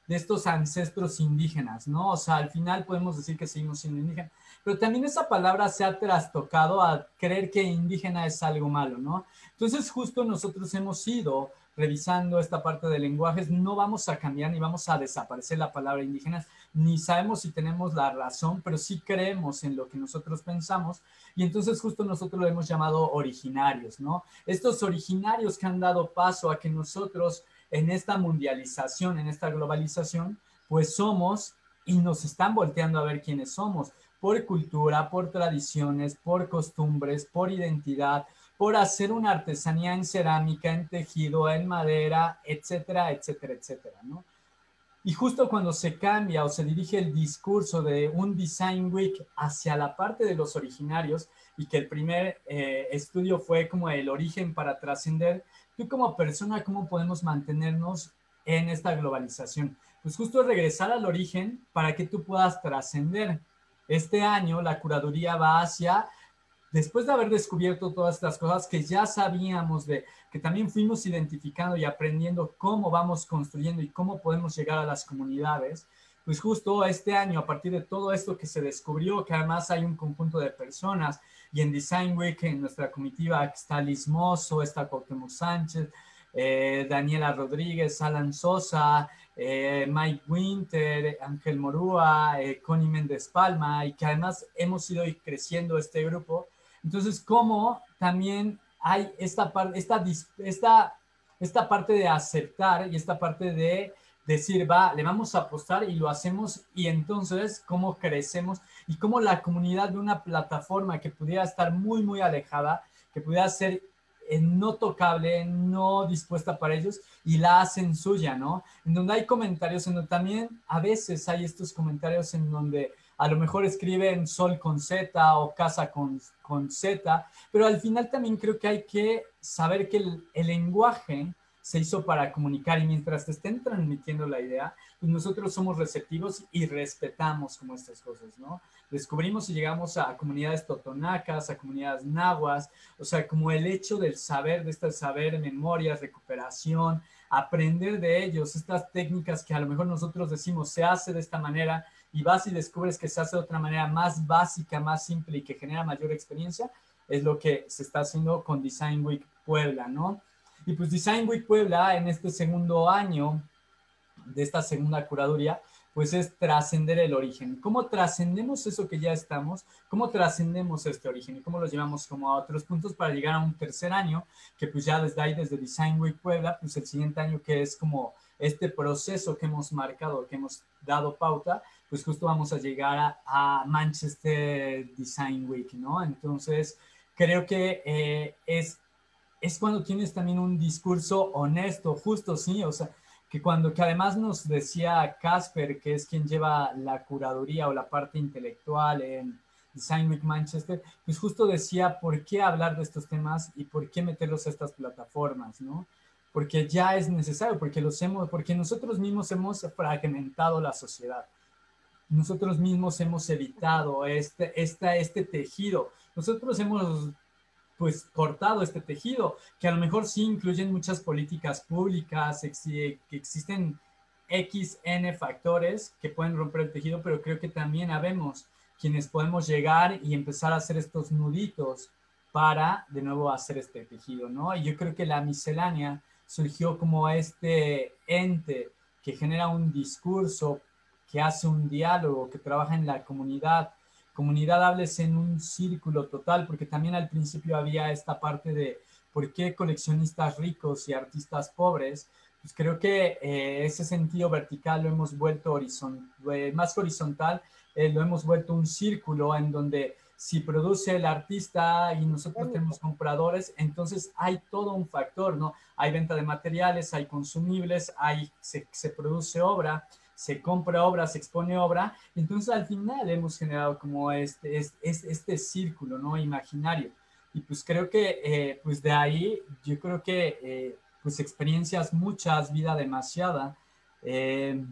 estos ancestros indígenas, ¿no? O sea, al final podemos decir que seguimos siendo indígenas, pero también esa palabra se ha trastocado a creer que indígena es algo malo, ¿no? Entonces, justo nosotros hemos ido revisando esta parte de lenguajes, no vamos a cambiar ni vamos a desaparecer la palabra indígena, ni sabemos si tenemos la razón, pero sí creemos en lo que nosotros pensamos y entonces justo nosotros lo hemos llamado originarios, ¿no? Estos originarios que han dado paso a que nosotros en esta mundialización, en esta globalización, pues somos y nos están volteando a ver quiénes somos, por cultura, por tradiciones, por costumbres, por identidad, por hacer una artesanía en cerámica, en tejido, en madera, etcétera, etcétera, etcétera, ¿no? Y justo cuando se cambia o se dirige el discurso de un Design Week hacia la parte de los originarios y que el primer estudio fue como el origen para trascender, tú como persona, ¿cómo podemos mantenernos en esta globalización? Pues justo regresar al origen para que tú puedas trascender. Este año la curaduría va hacia después de haber descubierto todas estas cosas que ya sabíamos que también fuimos identificando y aprendiendo cómo vamos construyendo y cómo podemos llegar a las comunidades, pues justo este año, a partir de todo esto que se descubrió, que además hay un conjunto de personas, y en Design Week, en nuestra comitiva está Liz Mozo, está Cuauhtémoc Sánchez, Daniela Rodríguez, Alan Sosa, Mike Winter, Ángel Morúa, Connie Méndez Palma, y que además hemos ido creciendo este grupo. Entonces, ¿cómo también hay esta parte de aceptar y esta parte de decir, va, le vamos a apostar y lo hacemos y entonces cómo crecemos y cómo la comunidad de una plataforma que pudiera estar muy, muy alejada, que pudiera ser no tocable, no dispuesta para ellos y la hacen suya, ¿no? En donde hay comentarios, en donde también a veces hay estos comentarios en donde a lo mejor escriben sol con Z o casa con Z, pero al final también creo que hay que saber que el lenguaje se hizo para comunicar y mientras te estén transmitiendo la idea, pues nosotros somos receptivos y respetamos como estas cosas, ¿no? Descubrimos y llegamos a comunidades totonacas, a comunidades nahuas, o sea, como el hecho del saber, de este saber, memorias, recuperación, aprender de ellos, estas técnicas que a lo mejor nosotros decimos se hace de esta manera y vas y descubres que se hace de otra manera más básica, más simple y que genera mayor experiencia, es lo que se está haciendo con Design Week Puebla, ¿no? Y pues Design Week Puebla en este segundo año de esta segunda curaduría, pues es trascender el origen. ¿Cómo trascendemos eso que ya estamos? ¿Cómo trascendemos este origen? ¿Y cómo lo llevamos como a otros puntos para llegar a un tercer año? Que pues ya desde ahí, desde Design Week Puebla, pues el siguiente año que es como este proceso que hemos marcado, que hemos dado pauta, pues justo vamos a llegar a Manchester Design Week, ¿no? Entonces, creo que es cuando tienes también un discurso honesto, justo, sí, o sea, que además nos decía Casper, que es quien lleva la curaduría o la parte intelectual en Design Week Manchester, pues justo decía por qué hablar de estos temas y por qué meterlos a estas plataformas, ¿no? Porque ya es necesario, porque nosotros mismos hemos fragmentado la sociedad. Nosotros mismos hemos evitado este tejido. Nosotros hemos pues cortado este tejido, que a lo mejor sí incluyen muchas políticas públicas, que existen X, N factores que pueden romper el tejido, pero creo que también habemos quienes podemos llegar y empezar a hacer estos nuditos para de nuevo hacer este tejido, ¿no? Y yo creo que la miscelánea surgió como este ente que genera un discurso, que hace un diálogo, que trabaja en la comunidad hables en un círculo total, porque también al principio había esta parte de por qué coleccionistas ricos y artistas pobres, pues creo que ese sentido vertical lo hemos vuelto más horizontal, lo hemos vuelto un círculo en donde si produce el artista y nosotros tenemos compradores, entonces hay todo un factor, ¿no? Hay venta de materiales, hay consumibles, se produce obra, se compra obra, se expone obra, entonces al final hemos generado como este círculo, ¿no? Imaginario. Y pues creo que pues de ahí yo creo que pues experiencias muchas, vida demasiada. Eh,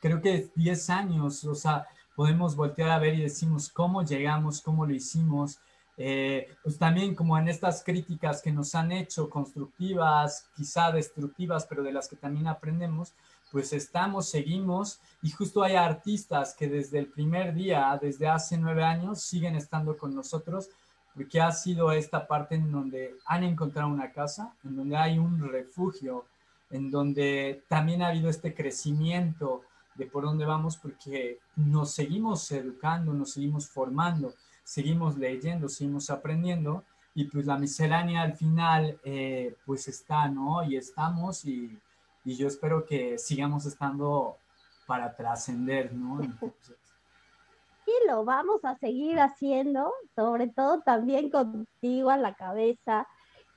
Creo que 10 años, o sea, podemos voltear a ver y decimos cómo llegamos, cómo lo hicimos. Pues también como en estas críticas que nos han hecho, constructivas, quizá destructivas, pero de las que también aprendemos, pues seguimos, y justo hay artistas que desde el primer día, desde hace 9 años, siguen estando con nosotros, porque ha sido esta parte en donde han encontrado una casa, en donde hay un refugio, en donde también ha habido este crecimiento de por dónde vamos, porque nos seguimos educando, nos seguimos formando, seguimos leyendo, seguimos aprendiendo, y pues la miscelánea al final pues está, ¿no? Y estamos, y yo espero que sigamos estando para trascender, ¿no? Entonces, Y lo vamos a seguir haciendo, sobre todo también contigo a la cabeza.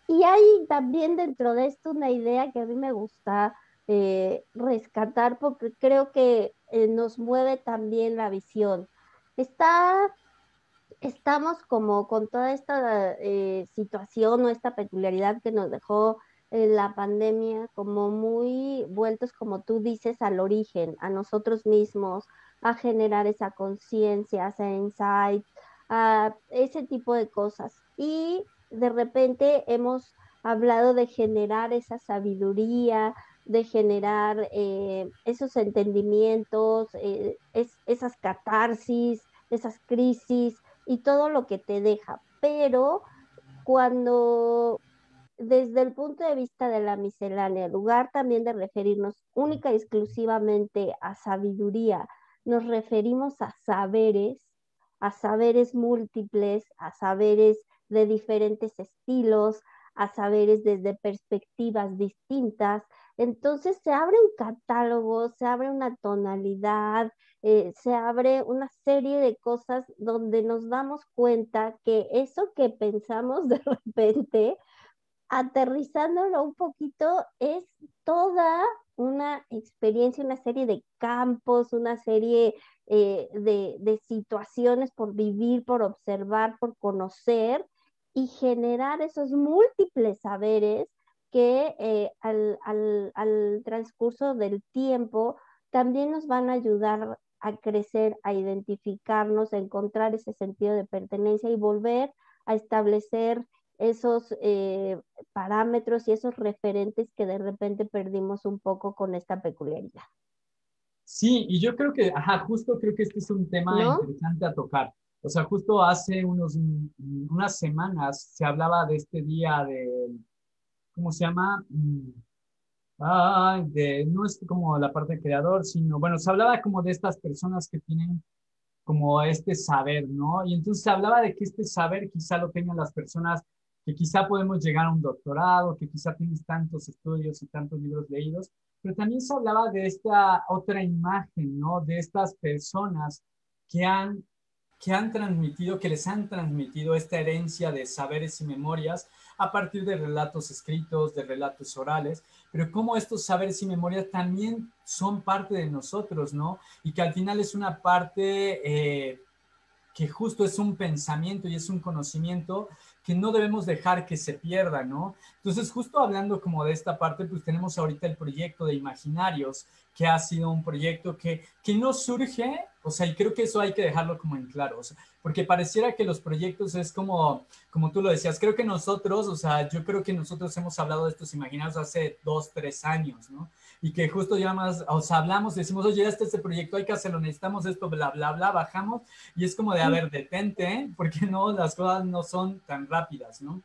Y hay también dentro de esto una idea que a mí me gusta rescatar porque creo que nos mueve también la visión. Está estamos como con toda esta situación o esta peculiaridad que nos dejó la pandemia, como muy vueltos, como tú dices, al origen, a nosotros mismos, a generar esa conciencia, ese insight, a ese tipo de cosas. Y de repente hemos hablado de generar esa sabiduría, de generar esos entendimientos, esas catarsis, esas crisis y todo lo que te deja. Pero cuando desde el punto de vista de la miscelánea, en lugar también de referirnos única y exclusivamente a sabiduría, nos referimos a saberes múltiples, a saberes de diferentes estilos, a saberes desde perspectivas distintas. Entonces se abre un catálogo, se abre una tonalidad, se abre una serie de cosas donde nos damos cuenta que eso que pensamos de repente, aterrizándolo un poquito, es toda una experiencia, una serie de campos, una serie de situaciones por vivir, por observar, por conocer y generar esos múltiples saberes que al transcurso del tiempo también nos van a ayudar a crecer, a identificarnos, a encontrar ese sentido de pertenencia y volver a establecer esos parámetros y esos referentes que de repente perdimos un poco con esta peculiaridad, sí, y yo creo que, ajá, justo creo que este es un tema ¿no? interesante a tocar. O sea, justo hace unas semanas se hablaba de este día de, ¿cómo se llama? No es como la parte de creador, sino, bueno, se hablaba como de estas personas que tienen como este saber, ¿no? Y entonces se hablaba de que este saber quizá lo tengan las personas que quizá podemos llegar a un doctorado, que quizá tienes tantos estudios y tantos libros leídos, pero también se hablaba de esta otra imagen, ¿no? De estas personas que han transmitido, que les han transmitido esta herencia de saberes y memorias a partir de relatos escritos, de relatos orales, pero cómo estos saberes y memorias también son parte de nosotros, ¿no? Y que al final es una parte que justo es un pensamiento y es un conocimiento que no debemos dejar que se pierda, ¿no? Entonces, justo hablando como de esta parte, pues tenemos ahorita el proyecto de Imaginarios, que ha sido un proyecto que no surge, o sea, y creo que eso hay que dejarlo como en claro, o sea, porque pareciera que los proyectos es como tú lo decías, creo que nosotros, o sea, yo creo que nosotros hemos hablado de estos imaginarios hace 2, 3 años, ¿no? Y que justo ya más, o sea, hablamos, decimos, oye, este proyecto, hay que hacerlo, necesitamos esto, bla, bla, bla, bajamos y es como de, a ver, detente, ¿eh? Porque no, las cosas no son tan rápidas, ¿no?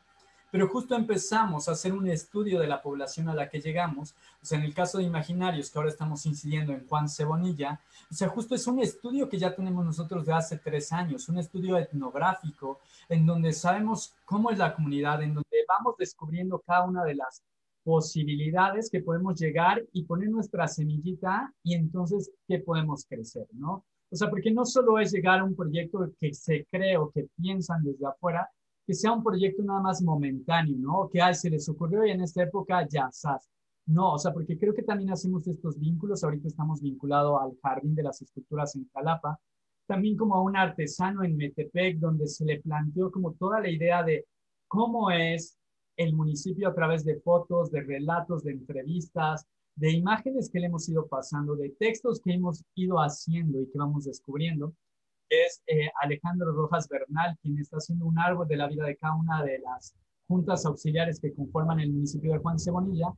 Pero justo empezamos a hacer un estudio de la población a la que llegamos, o sea, en el caso de Imaginarios, que ahora estamos incidiendo en Juan Cebonilla, o sea, justo es un estudio que ya tenemos nosotros de hace 3 años, un estudio etnográfico, en donde sabemos cómo es la comunidad, en donde vamos descubriendo cada una de las posibilidades que podemos llegar y poner nuestra semillita y entonces qué podemos crecer, ¿no? O sea, porque no solo es llegar a un proyecto que se cree o que piensan desde afuera, que sea un proyecto nada más momentáneo, ¿no? Que se les ocurrió y en esta época ya, ¡zas! No, o sea, porque creo que también hacemos estos vínculos. Ahorita estamos vinculados al Jardín de las Esculturas en Jalapa, también como a un artesano en Metepec, donde se le planteó como toda la idea de cómo es el municipio a través de fotos, de relatos, de entrevistas, de imágenes que le hemos ido pasando, de textos que hemos ido haciendo y que vamos descubriendo, que es Alejandro Rojas Bernal, quien está haciendo un árbol de la vida de cada una de las juntas auxiliares que conforman el municipio de Juan Cebonilla.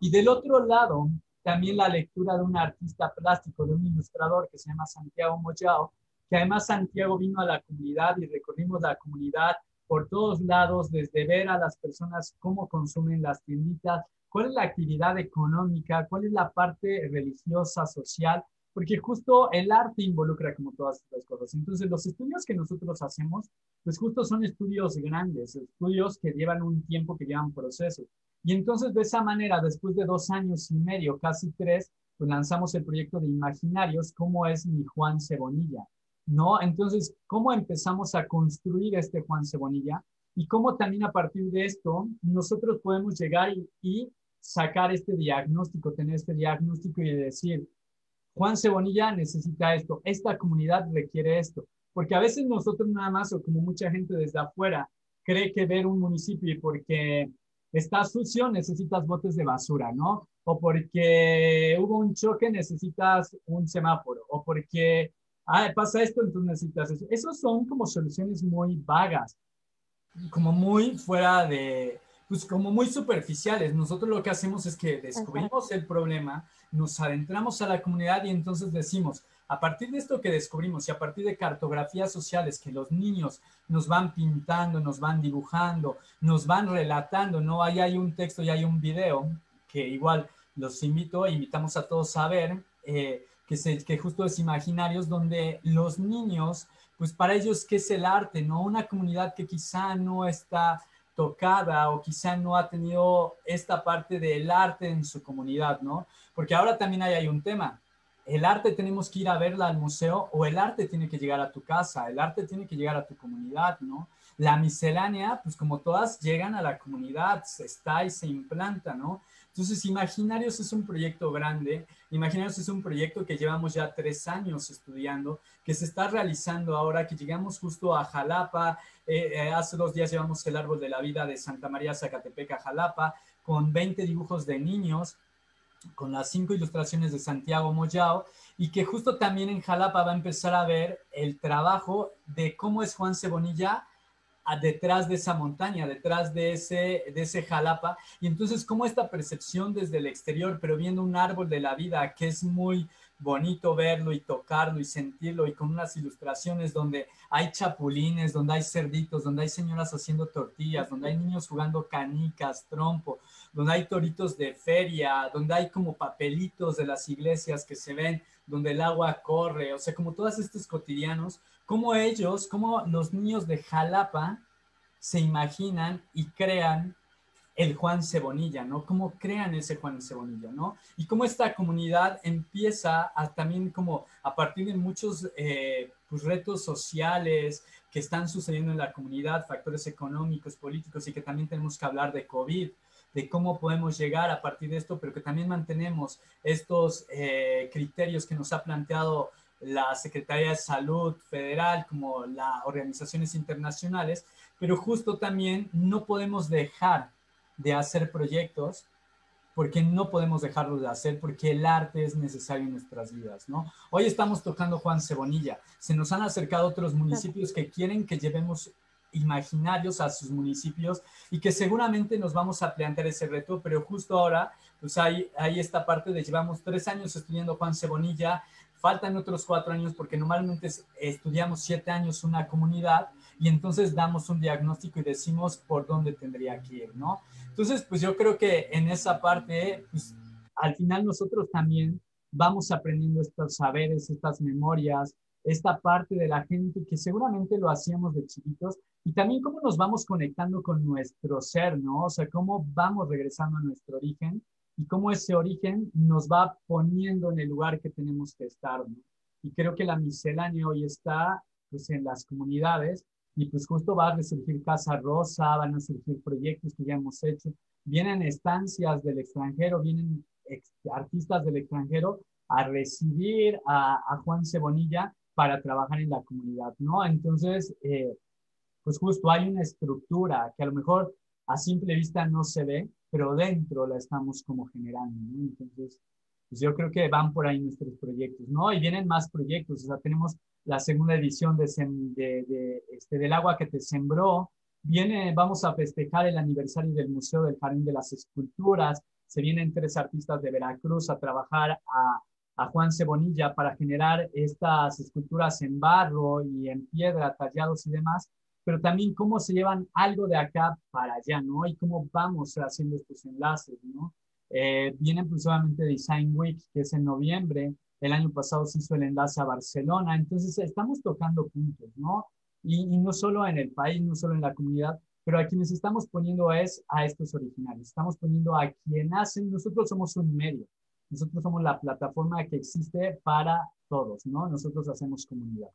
Y del otro lado, también la lectura de un artista plástico, de un ilustrador que se llama Santiago Moyao, que además Santiago vino a la comunidad y recorrimos la comunidad por todos lados, desde ver a las personas cómo consumen las tienditas, cuál es la actividad económica, cuál es la parte religiosa, social, porque justo el arte involucra como todas estas cosas. Entonces, los estudios que nosotros hacemos, pues justo son estudios grandes, estudios que llevan un tiempo, que llevan procesos. Y entonces, de esa manera, después de 2 años y medio, casi 3, pues lanzamos el proyecto de Imaginarios, cómo es mi Juan Cebonilla, ¿no? Entonces, ¿cómo empezamos a construir este Juan Cebonilla? Y cómo también a partir de esto nosotros podemos llegar y sacar este diagnóstico, tener este diagnóstico y decir, Juan Cebonilla necesita esto, esta comunidad requiere esto, porque a veces nosotros nada más, o como mucha gente desde afuera, cree que ver un municipio y porque está sucio necesitas botes de basura, ¿no? O porque hubo un choque necesitas un semáforo, o porque pasa esto, entonces necesitas eso. Esos son como soluciones muy vagas, como muy fuera de, pues como muy superficiales. Nosotros lo que hacemos es que Exacto. descubrimos el problema, nos adentramos a la comunidad y entonces decimos, a partir de esto que descubrimos y a partir de cartografías sociales que los niños nos van pintando, nos van dibujando, nos van relatando, ¿no? Ahí hay un texto y hay un video que igual los invitamos a todos a ver, que justo es Imaginarios, donde los niños pues para ellos, ¿qué es el arte? ¿No? Una comunidad que quizá no está tocada o quizá no ha tenido esta parte del arte en su comunidad, ¿no? Porque ahora también hay un tema. El arte tenemos que ir a verla al museo o el arte tiene que llegar a tu casa, el arte tiene que llegar a tu comunidad, ¿no? La miscelánea, pues como todas, llegan a la comunidad, se está y se implanta, ¿no? Entonces, Imaginarios es un proyecto grande, Imaginarios es un proyecto que llevamos ya 3 años estudiando, que se está realizando ahora, que llegamos justo a Jalapa, hace 2 días llevamos el árbol de la vida de Santa María Zacatepec a Jalapa, con 20 dibujos de niños, con las 5 ilustraciones de Santiago Moyao, y que justo también en Jalapa va a empezar a ver el trabajo de cómo es Juan Cebonilla detrás de esa montaña, detrás de ese Jalapa, y entonces como esta percepción desde el exterior, pero viendo un árbol de la vida que es muy bonito verlo y tocarlo y sentirlo, y con unas ilustraciones donde hay chapulines, donde hay cerditos, donde hay señoras haciendo tortillas, donde hay niños jugando canicas, trompo, donde hay toritos de feria, donde hay como papelitos de las iglesias que se ven, donde el agua corre, o sea, como todos estos cotidianos, como ellos, como los niños de Jalapa se imaginan y crean el Juan Cebonilla, ¿no? Cómo crean ese Juan Cebonilla, ¿no? Y cómo esta comunidad empieza a también como a partir de muchos pues, retos sociales que están sucediendo en la comunidad, factores económicos, políticos, y que también tenemos que hablar de COVID, de cómo podemos llegar a partir de esto, pero que también mantenemos estos criterios que nos ha planteado la Secretaría de Salud Federal, como las organizaciones internacionales, pero justo también no podemos dejar de hacer proyectos, porque no podemos dejarlo de hacer, porque el arte es necesario en nuestras vidas, ¿no? Hoy estamos tocando Juan Cebonilla, se nos han acercado otros municipios que quieren que llevemos imaginarios a sus municipios y que seguramente nos vamos a plantear ese reto, pero justo ahora, pues hay esta parte de llevamos 3 años estudiando Juan Cebonilla, faltan otros 4 años porque normalmente estudiamos 7 años una comunidad y entonces damos un diagnóstico y decimos por dónde tendría que ir, ¿no? Entonces, pues yo creo que en esa parte, pues al final nosotros también vamos aprendiendo estos saberes, estas memorias, esta parte de la gente que seguramente lo hacíamos de chiquitos y también cómo nos vamos conectando con nuestro ser, ¿no? O sea, cómo vamos regresando a nuestro origen y cómo ese origen nos va poniendo en el lugar que tenemos que estar, ¿no? Y creo que la miscelánea hoy está pues en las comunidades y pues justo va a resurgir Casa Rosa, van a surgir proyectos que ya hemos hecho, vienen estancias del extranjero, vienen artistas del extranjero a recibir a Juan Cebonilla para trabajar en la comunidad, ¿no? Entonces, pues justo hay una estructura que a lo mejor a simple vista no se ve, pero dentro la estamos como generando, ¿no? Entonces, pues yo creo que van por ahí nuestros proyectos, ¿no? Y vienen más proyectos, o sea, tenemos la segunda edición del Agua que te sembró, vamos a festejar el aniversario del Museo del Jardín de las Esculturas, se vienen 3 artistas de Veracruz a trabajar a Juan Cebonilla para generar estas esculturas en barro y en piedra, tallados y demás, pero también cómo se llevan algo de acá para allá, ¿no? Y cómo vamos haciendo estos enlaces, ¿no? Viene precisamente Design Week, que es en noviembre. El año pasado se hizo el enlace a Barcelona. Entonces, estamos tocando puntos, ¿no? Y no solo en el país, no solo en la comunidad, pero a quienes estamos poniendo es a estos originales. Estamos poniendo a quien hacen. Nosotros somos un medio. Nosotros somos la plataforma que existe para todos, ¿no? Nosotros hacemos comunidad.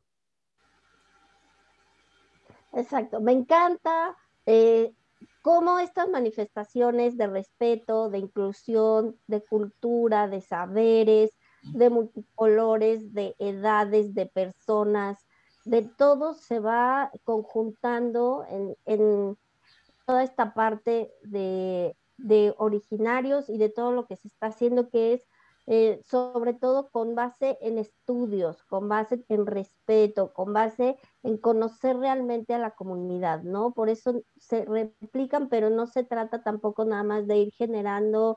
Exacto, me encanta eh, cómo estas manifestaciones de respeto, de inclusión, de cultura, de saberes, de multicolores, de edades, de personas, de todo se va conjuntando en toda esta parte de originarios y de todo lo que se está haciendo, que es sobre todo con base en estudios, con base en respeto, con base en conocer realmente a la comunidad, ¿no? Por eso se replican, pero no se trata tampoco nada más de ir generando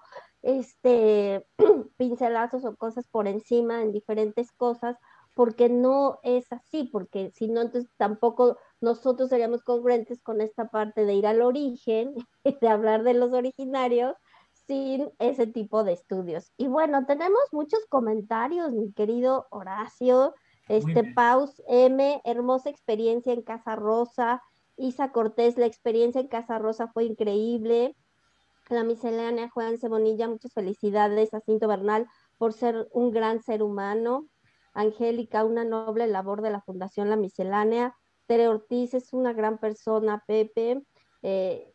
pincelazos o cosas por encima en diferentes cosas, porque no es así, porque si no, entonces tampoco nosotros seríamos congruentes con esta parte de ir al origen, de hablar de los originarios, sin ese tipo de estudios. Y bueno, tenemos muchos comentarios, mi querido Horacio, Muy bien. Paus M, hermosa experiencia en Casa Rosa, Isa Cortés, la experiencia en Casa Rosa fue increíble. La miscelánea Juan Cebonilla, muchas felicidades a Cinto Bernal por ser un gran ser humano. Angélica, una noble labor de la Fundación La Miscelánea. Tere Ortiz es una gran persona, Pepe. Eh,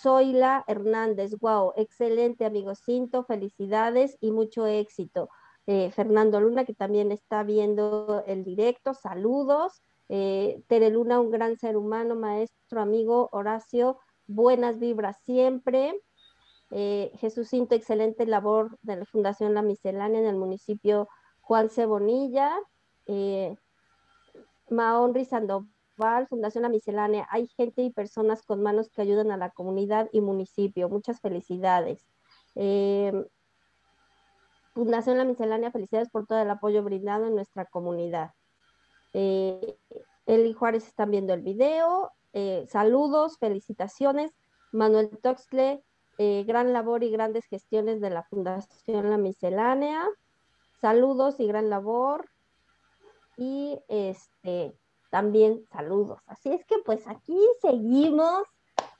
Zoila Hernández, wow, excelente amigo Cinto, felicidades y mucho éxito. Fernando Luna, que también está viendo el directo, saludos. Tere Luna, un gran ser humano, maestro, amigo. Horacio, buenas vibras siempre. Jesús Cinto, excelente labor de la Fundación La Miscelánea en el municipio Juan Cebonilla. Eh, Maonri Sandoval, Fundación La Miscelánea. Hay gente y personas con manos que ayudan a la comunidad y municipio. Muchas felicidades. Eh, Fundación La Miscelánea, felicidades por todo el apoyo brindado en nuestra comunidad. Eh, Eli Juárez están viendo el video. Saludos, felicitaciones. Manuel Toxtle, gran labor y grandes gestiones de la Fundación La Miscelánea. Saludos y gran labor. Y también saludos. Así es que pues aquí seguimos,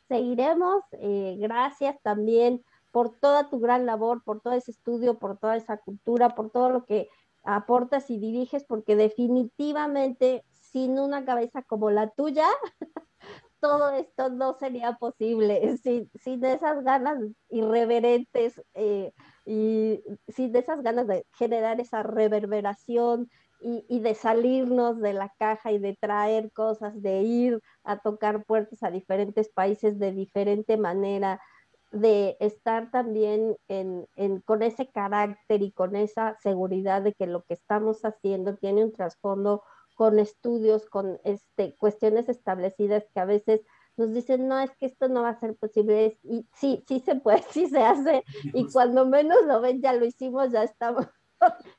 seguiremos. Gracias también por toda tu gran labor, por todo ese estudio, por toda esa cultura, por todo lo que aportas y diriges, porque definitivamente sin una cabeza como la tuya, todo esto no sería posible, sin esas ganas irreverentes y sin esas ganas de generar esa reverberación y de salirnos de la caja y de traer cosas, de ir a tocar puertas a diferentes países de diferente manera, de estar también con ese carácter y con esa seguridad de que lo que estamos haciendo tiene un trasfondo con estudios, con cuestiones establecidas que a veces nos dicen, no, es que esto no va a ser posible, y sí, sí se puede, sí se hace, y cuando menos lo ven, ya lo hicimos, ya estamos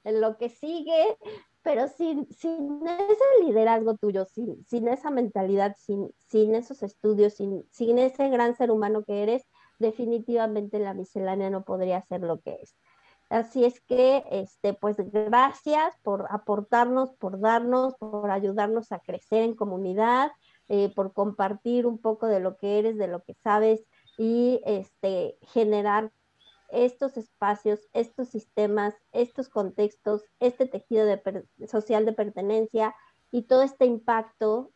en lo que sigue, pero sin ese liderazgo tuyo, sin esa mentalidad, sin esos estudios, sin ese gran ser humano que eres, definitivamente la miscelánea no podría ser lo que es. Así es que, pues gracias por aportarnos, por darnos, por ayudarnos a crecer en comunidad, por compartir un poco de lo que eres, de lo que sabes y generar estos espacios, estos sistemas, estos contextos, este tejido social de pertenencia y todo este impacto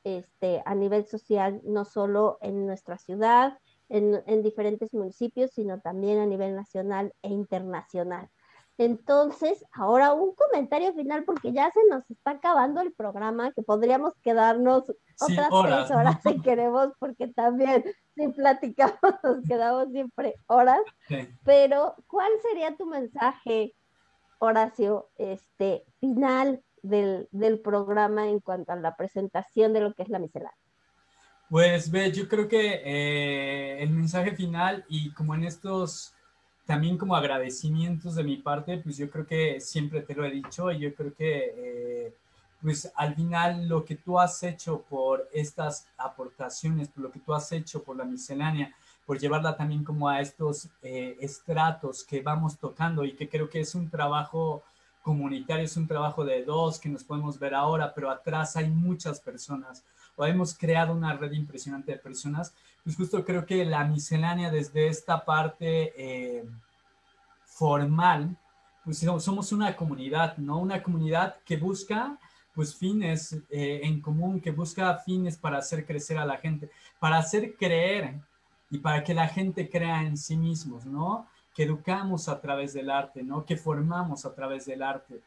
a nivel social, no solo en nuestra ciudad, en diferentes municipios, sino también a nivel nacional e internacional. Entonces, ahora un comentario final, porque ya se nos está acabando el programa, que podríamos quedarnos Sí, otras tres horas, ¿no? horas si queremos, porque también si platicamos nos quedamos siempre horas. Sí. Pero, ¿cuál sería tu mensaje, Horacio, final del programa en cuanto a la presentación de lo que es la miscelánea? Pues ve, yo creo que el mensaje final y como en estos también como agradecimientos de mi parte, pues yo creo que siempre te lo he dicho y yo creo que pues al final lo que tú has hecho por estas aportaciones, por lo que tú has hecho por la miscelánea, por llevarla también como a estos estratos que vamos tocando y que creo que es un trabajo comunitario, es un trabajo de dos que nos podemos ver ahora, pero atrás hay muchas personas o hemos creado una red impresionante de personas, pues justo creo que la miscelánea desde esta parte formal, pues somos una comunidad, ¿no? Una comunidad que busca pues fines en común, que busca fines para hacer crecer a la gente, para hacer creer y para que la gente crea en sí mismos, ¿no? Que educamos a través del arte, ¿no? Que formamos a través del arte.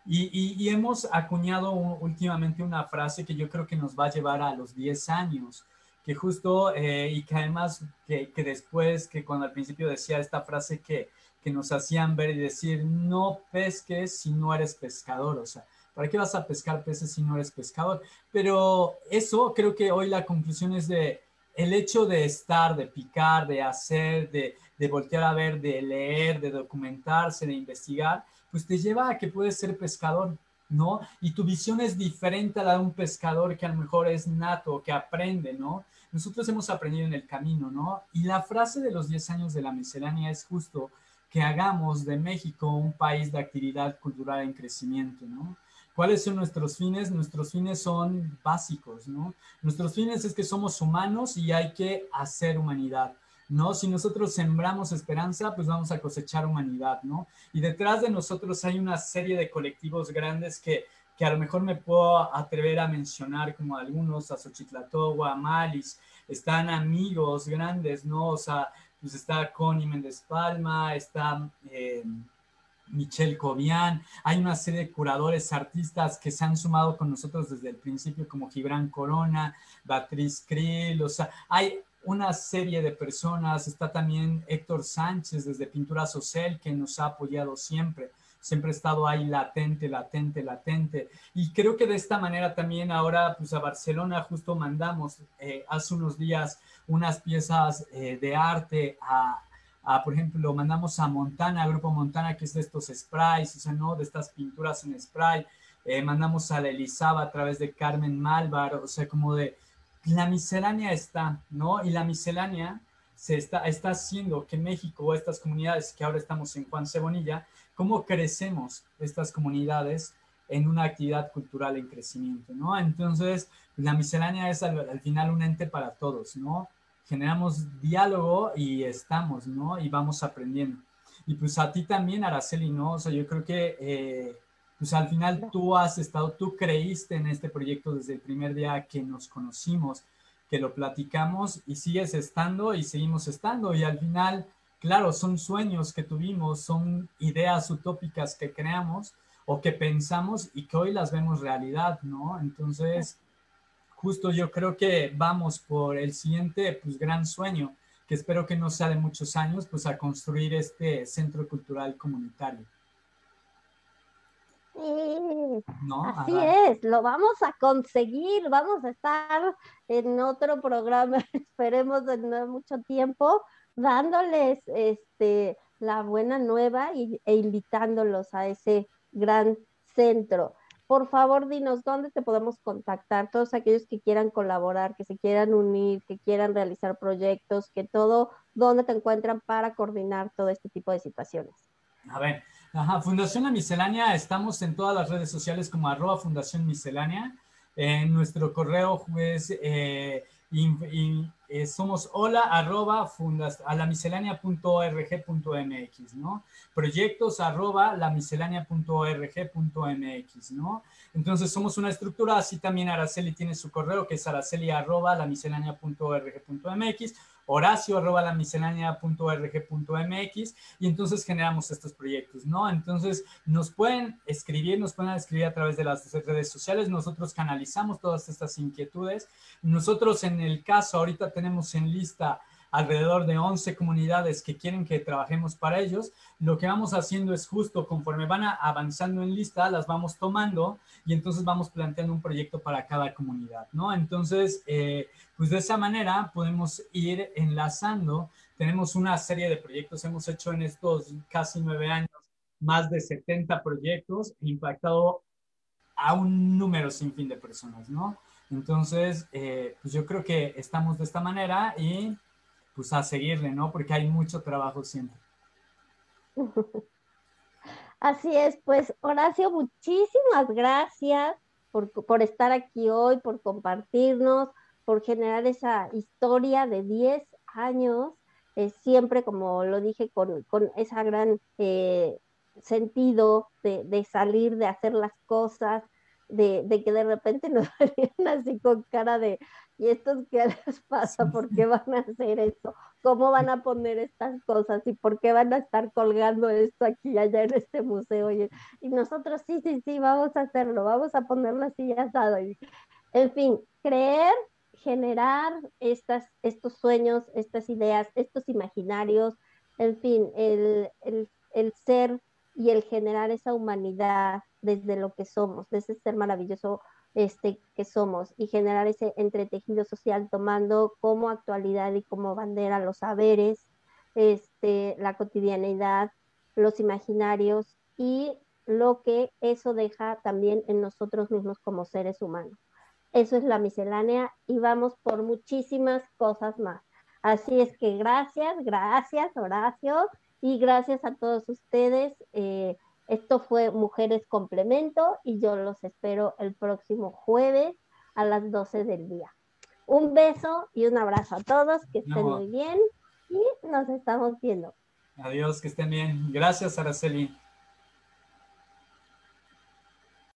Y hemos acuñado últimamente una frase que yo creo que nos va a llevar a los 10 años, que justo, y que además, que después, que cuando al principio decía esta frase que nos hacían ver y decir, no pesques si no eres pescador, o sea, ¿para qué vas a pescar peces si no eres pescador? Pero eso creo que hoy la conclusión es de el hecho de estar, de picar, de hacer, de voltear a ver, de leer, de documentarse, de investigar, pues te lleva a que puedes ser pescador, ¿no? Y tu visión es diferente a la de un pescador que a lo mejor es nato, que aprende, ¿no? Nosotros hemos aprendido en el camino, ¿no? Y la frase de los 10 años de la miscelánea es justo que hagamos de México un país de actividad cultural en crecimiento, ¿no? ¿Cuáles son nuestros fines? Nuestros fines son básicos, ¿no? Nuestros fines es que somos humanos y hay que hacer humanidad. ¿No? Si nosotros sembramos esperanza, pues vamos a cosechar humanidad, ¿no? Y detrás de nosotros hay una serie de colectivos grandes que a lo mejor me puedo atrever a mencionar como algunos, a Xochitlatogua, a Malis, están amigos grandes, ¿no? O sea, pues está Connie Méndez Palma, está Michelle Cobian, hay una serie de curadores, artistas que se han sumado con nosotros desde el principio, como Gibran Corona, Beatriz Krill, o sea, hay una serie de personas, está también Héctor Sánchez desde Pintura Social, que nos ha apoyado siempre, siempre ha estado ahí latente, latente, latente, y creo que de esta manera también ahora, pues a Barcelona justo mandamos hace unos días unas piezas de arte por ejemplo, mandamos a Montana, a Grupo Montana, que es de estos sprays, o sea, ¿no? De estas pinturas en spray. Mandamos a la Elizaba a través de Carmen Malvar, o sea, como de la miscelánea está, ¿no? Y la miscelánea está haciendo que México o estas comunidades que ahora estamos en Juan Cebonilla, cómo crecemos estas comunidades en una actividad cultural en crecimiento, ¿no? Entonces, la miscelánea es al final un ente para todos, ¿no? Generamos diálogo y estamos, ¿no? Y vamos aprendiendo. Y pues a ti también, Araceli, ¿no? O sea, yo creo que pues al final tú creíste en este proyecto desde el primer día que nos conocimos, que lo platicamos y sigues estando y seguimos estando. Y al final, claro, son sueños que tuvimos, son ideas utópicas que creamos o que pensamos y que hoy las vemos realidad, ¿no? Entonces, justo yo creo que vamos por el siguiente, pues, gran sueño, que espero que no sea de muchos años, pues a construir este centro cultural comunitario. Sí, ¿No? así es, lo vamos a conseguir, vamos a estar en otro programa, esperemos en no mucho tiempo, dándoles la buena nueva e invitándolos a ese gran centro. Por favor, dinos dónde te podemos contactar, todos aquellos que quieran colaborar, que se quieran unir, que quieran realizar proyectos, que todo, dónde te encuentran para coordinar todo este tipo de situaciones. A ver, ajá, Fundación La Miscelánea, estamos en todas las redes sociales como @Fundación Miscelánea. En nuestro correo es, somos hola a lamiscelánea.org.mx, ¿no? Proyectos lamiscelánea.org.mx, ¿no? Entonces somos una estructura, así también Araceli tiene su correo que es araceli@lamiscelánea.org.mx, horacio@lamiscelánea.org.mx, y entonces generamos estos proyectos, ¿no? Entonces nos pueden escribir a través de las redes sociales, nosotros canalizamos todas estas inquietudes. Nosotros en el caso, ahorita tenemos en lista alrededor de 11 comunidades que quieren que trabajemos para ellos. Lo que vamos haciendo es justo conforme van avanzando en lista, las vamos tomando y entonces vamos planteando un proyecto para cada comunidad, ¿no? Entonces, pues de esa manera podemos ir enlazando. Tenemos una serie de proyectos, hemos hecho en estos casi 9 años más de 70 proyectos, impactado a un número sin fin de personas, ¿no? Entonces, pues yo creo que estamos de esta manera y pues a seguirle, ¿no? Porque hay mucho trabajo siempre. Así es, pues Horacio, muchísimas gracias por estar aquí hoy, por compartirnos, por generar esa historia de 10 años, siempre como lo dije, con esa gran sentido de salir, de hacer las cosas, de que de repente nos salían así con cara de, ¿y estos qué les pasa? ¿Por qué van a hacer eso? ¿Cómo van a poner estas cosas? ¿Y por qué van a estar colgando esto aquí y allá en este museo? Y nosotros, sí, sí, sí, vamos a hacerlo, vamos a ponerlo así asado. Y, en fin, creer, generar estos sueños, estas ideas, estos imaginarios, en fin, el ser y el generar esa humanidad desde lo que somos, de ese ser maravilloso que somos, y generar ese entretejido social tomando como actualidad y como bandera los saberes, la cotidianidad, los imaginarios y lo que eso deja también en nosotros mismos como seres humanos. Eso es la miscelánea y vamos por muchísimas cosas más. Así es que gracias Horacio, y gracias a todos ustedes. Esto fue Mujeres Complemento y yo los espero el próximo jueves a las 12 del día. Un beso y un abrazo a todos, que estén muy bien y nos estamos viendo. Adiós, que estén bien. Gracias, Araceli.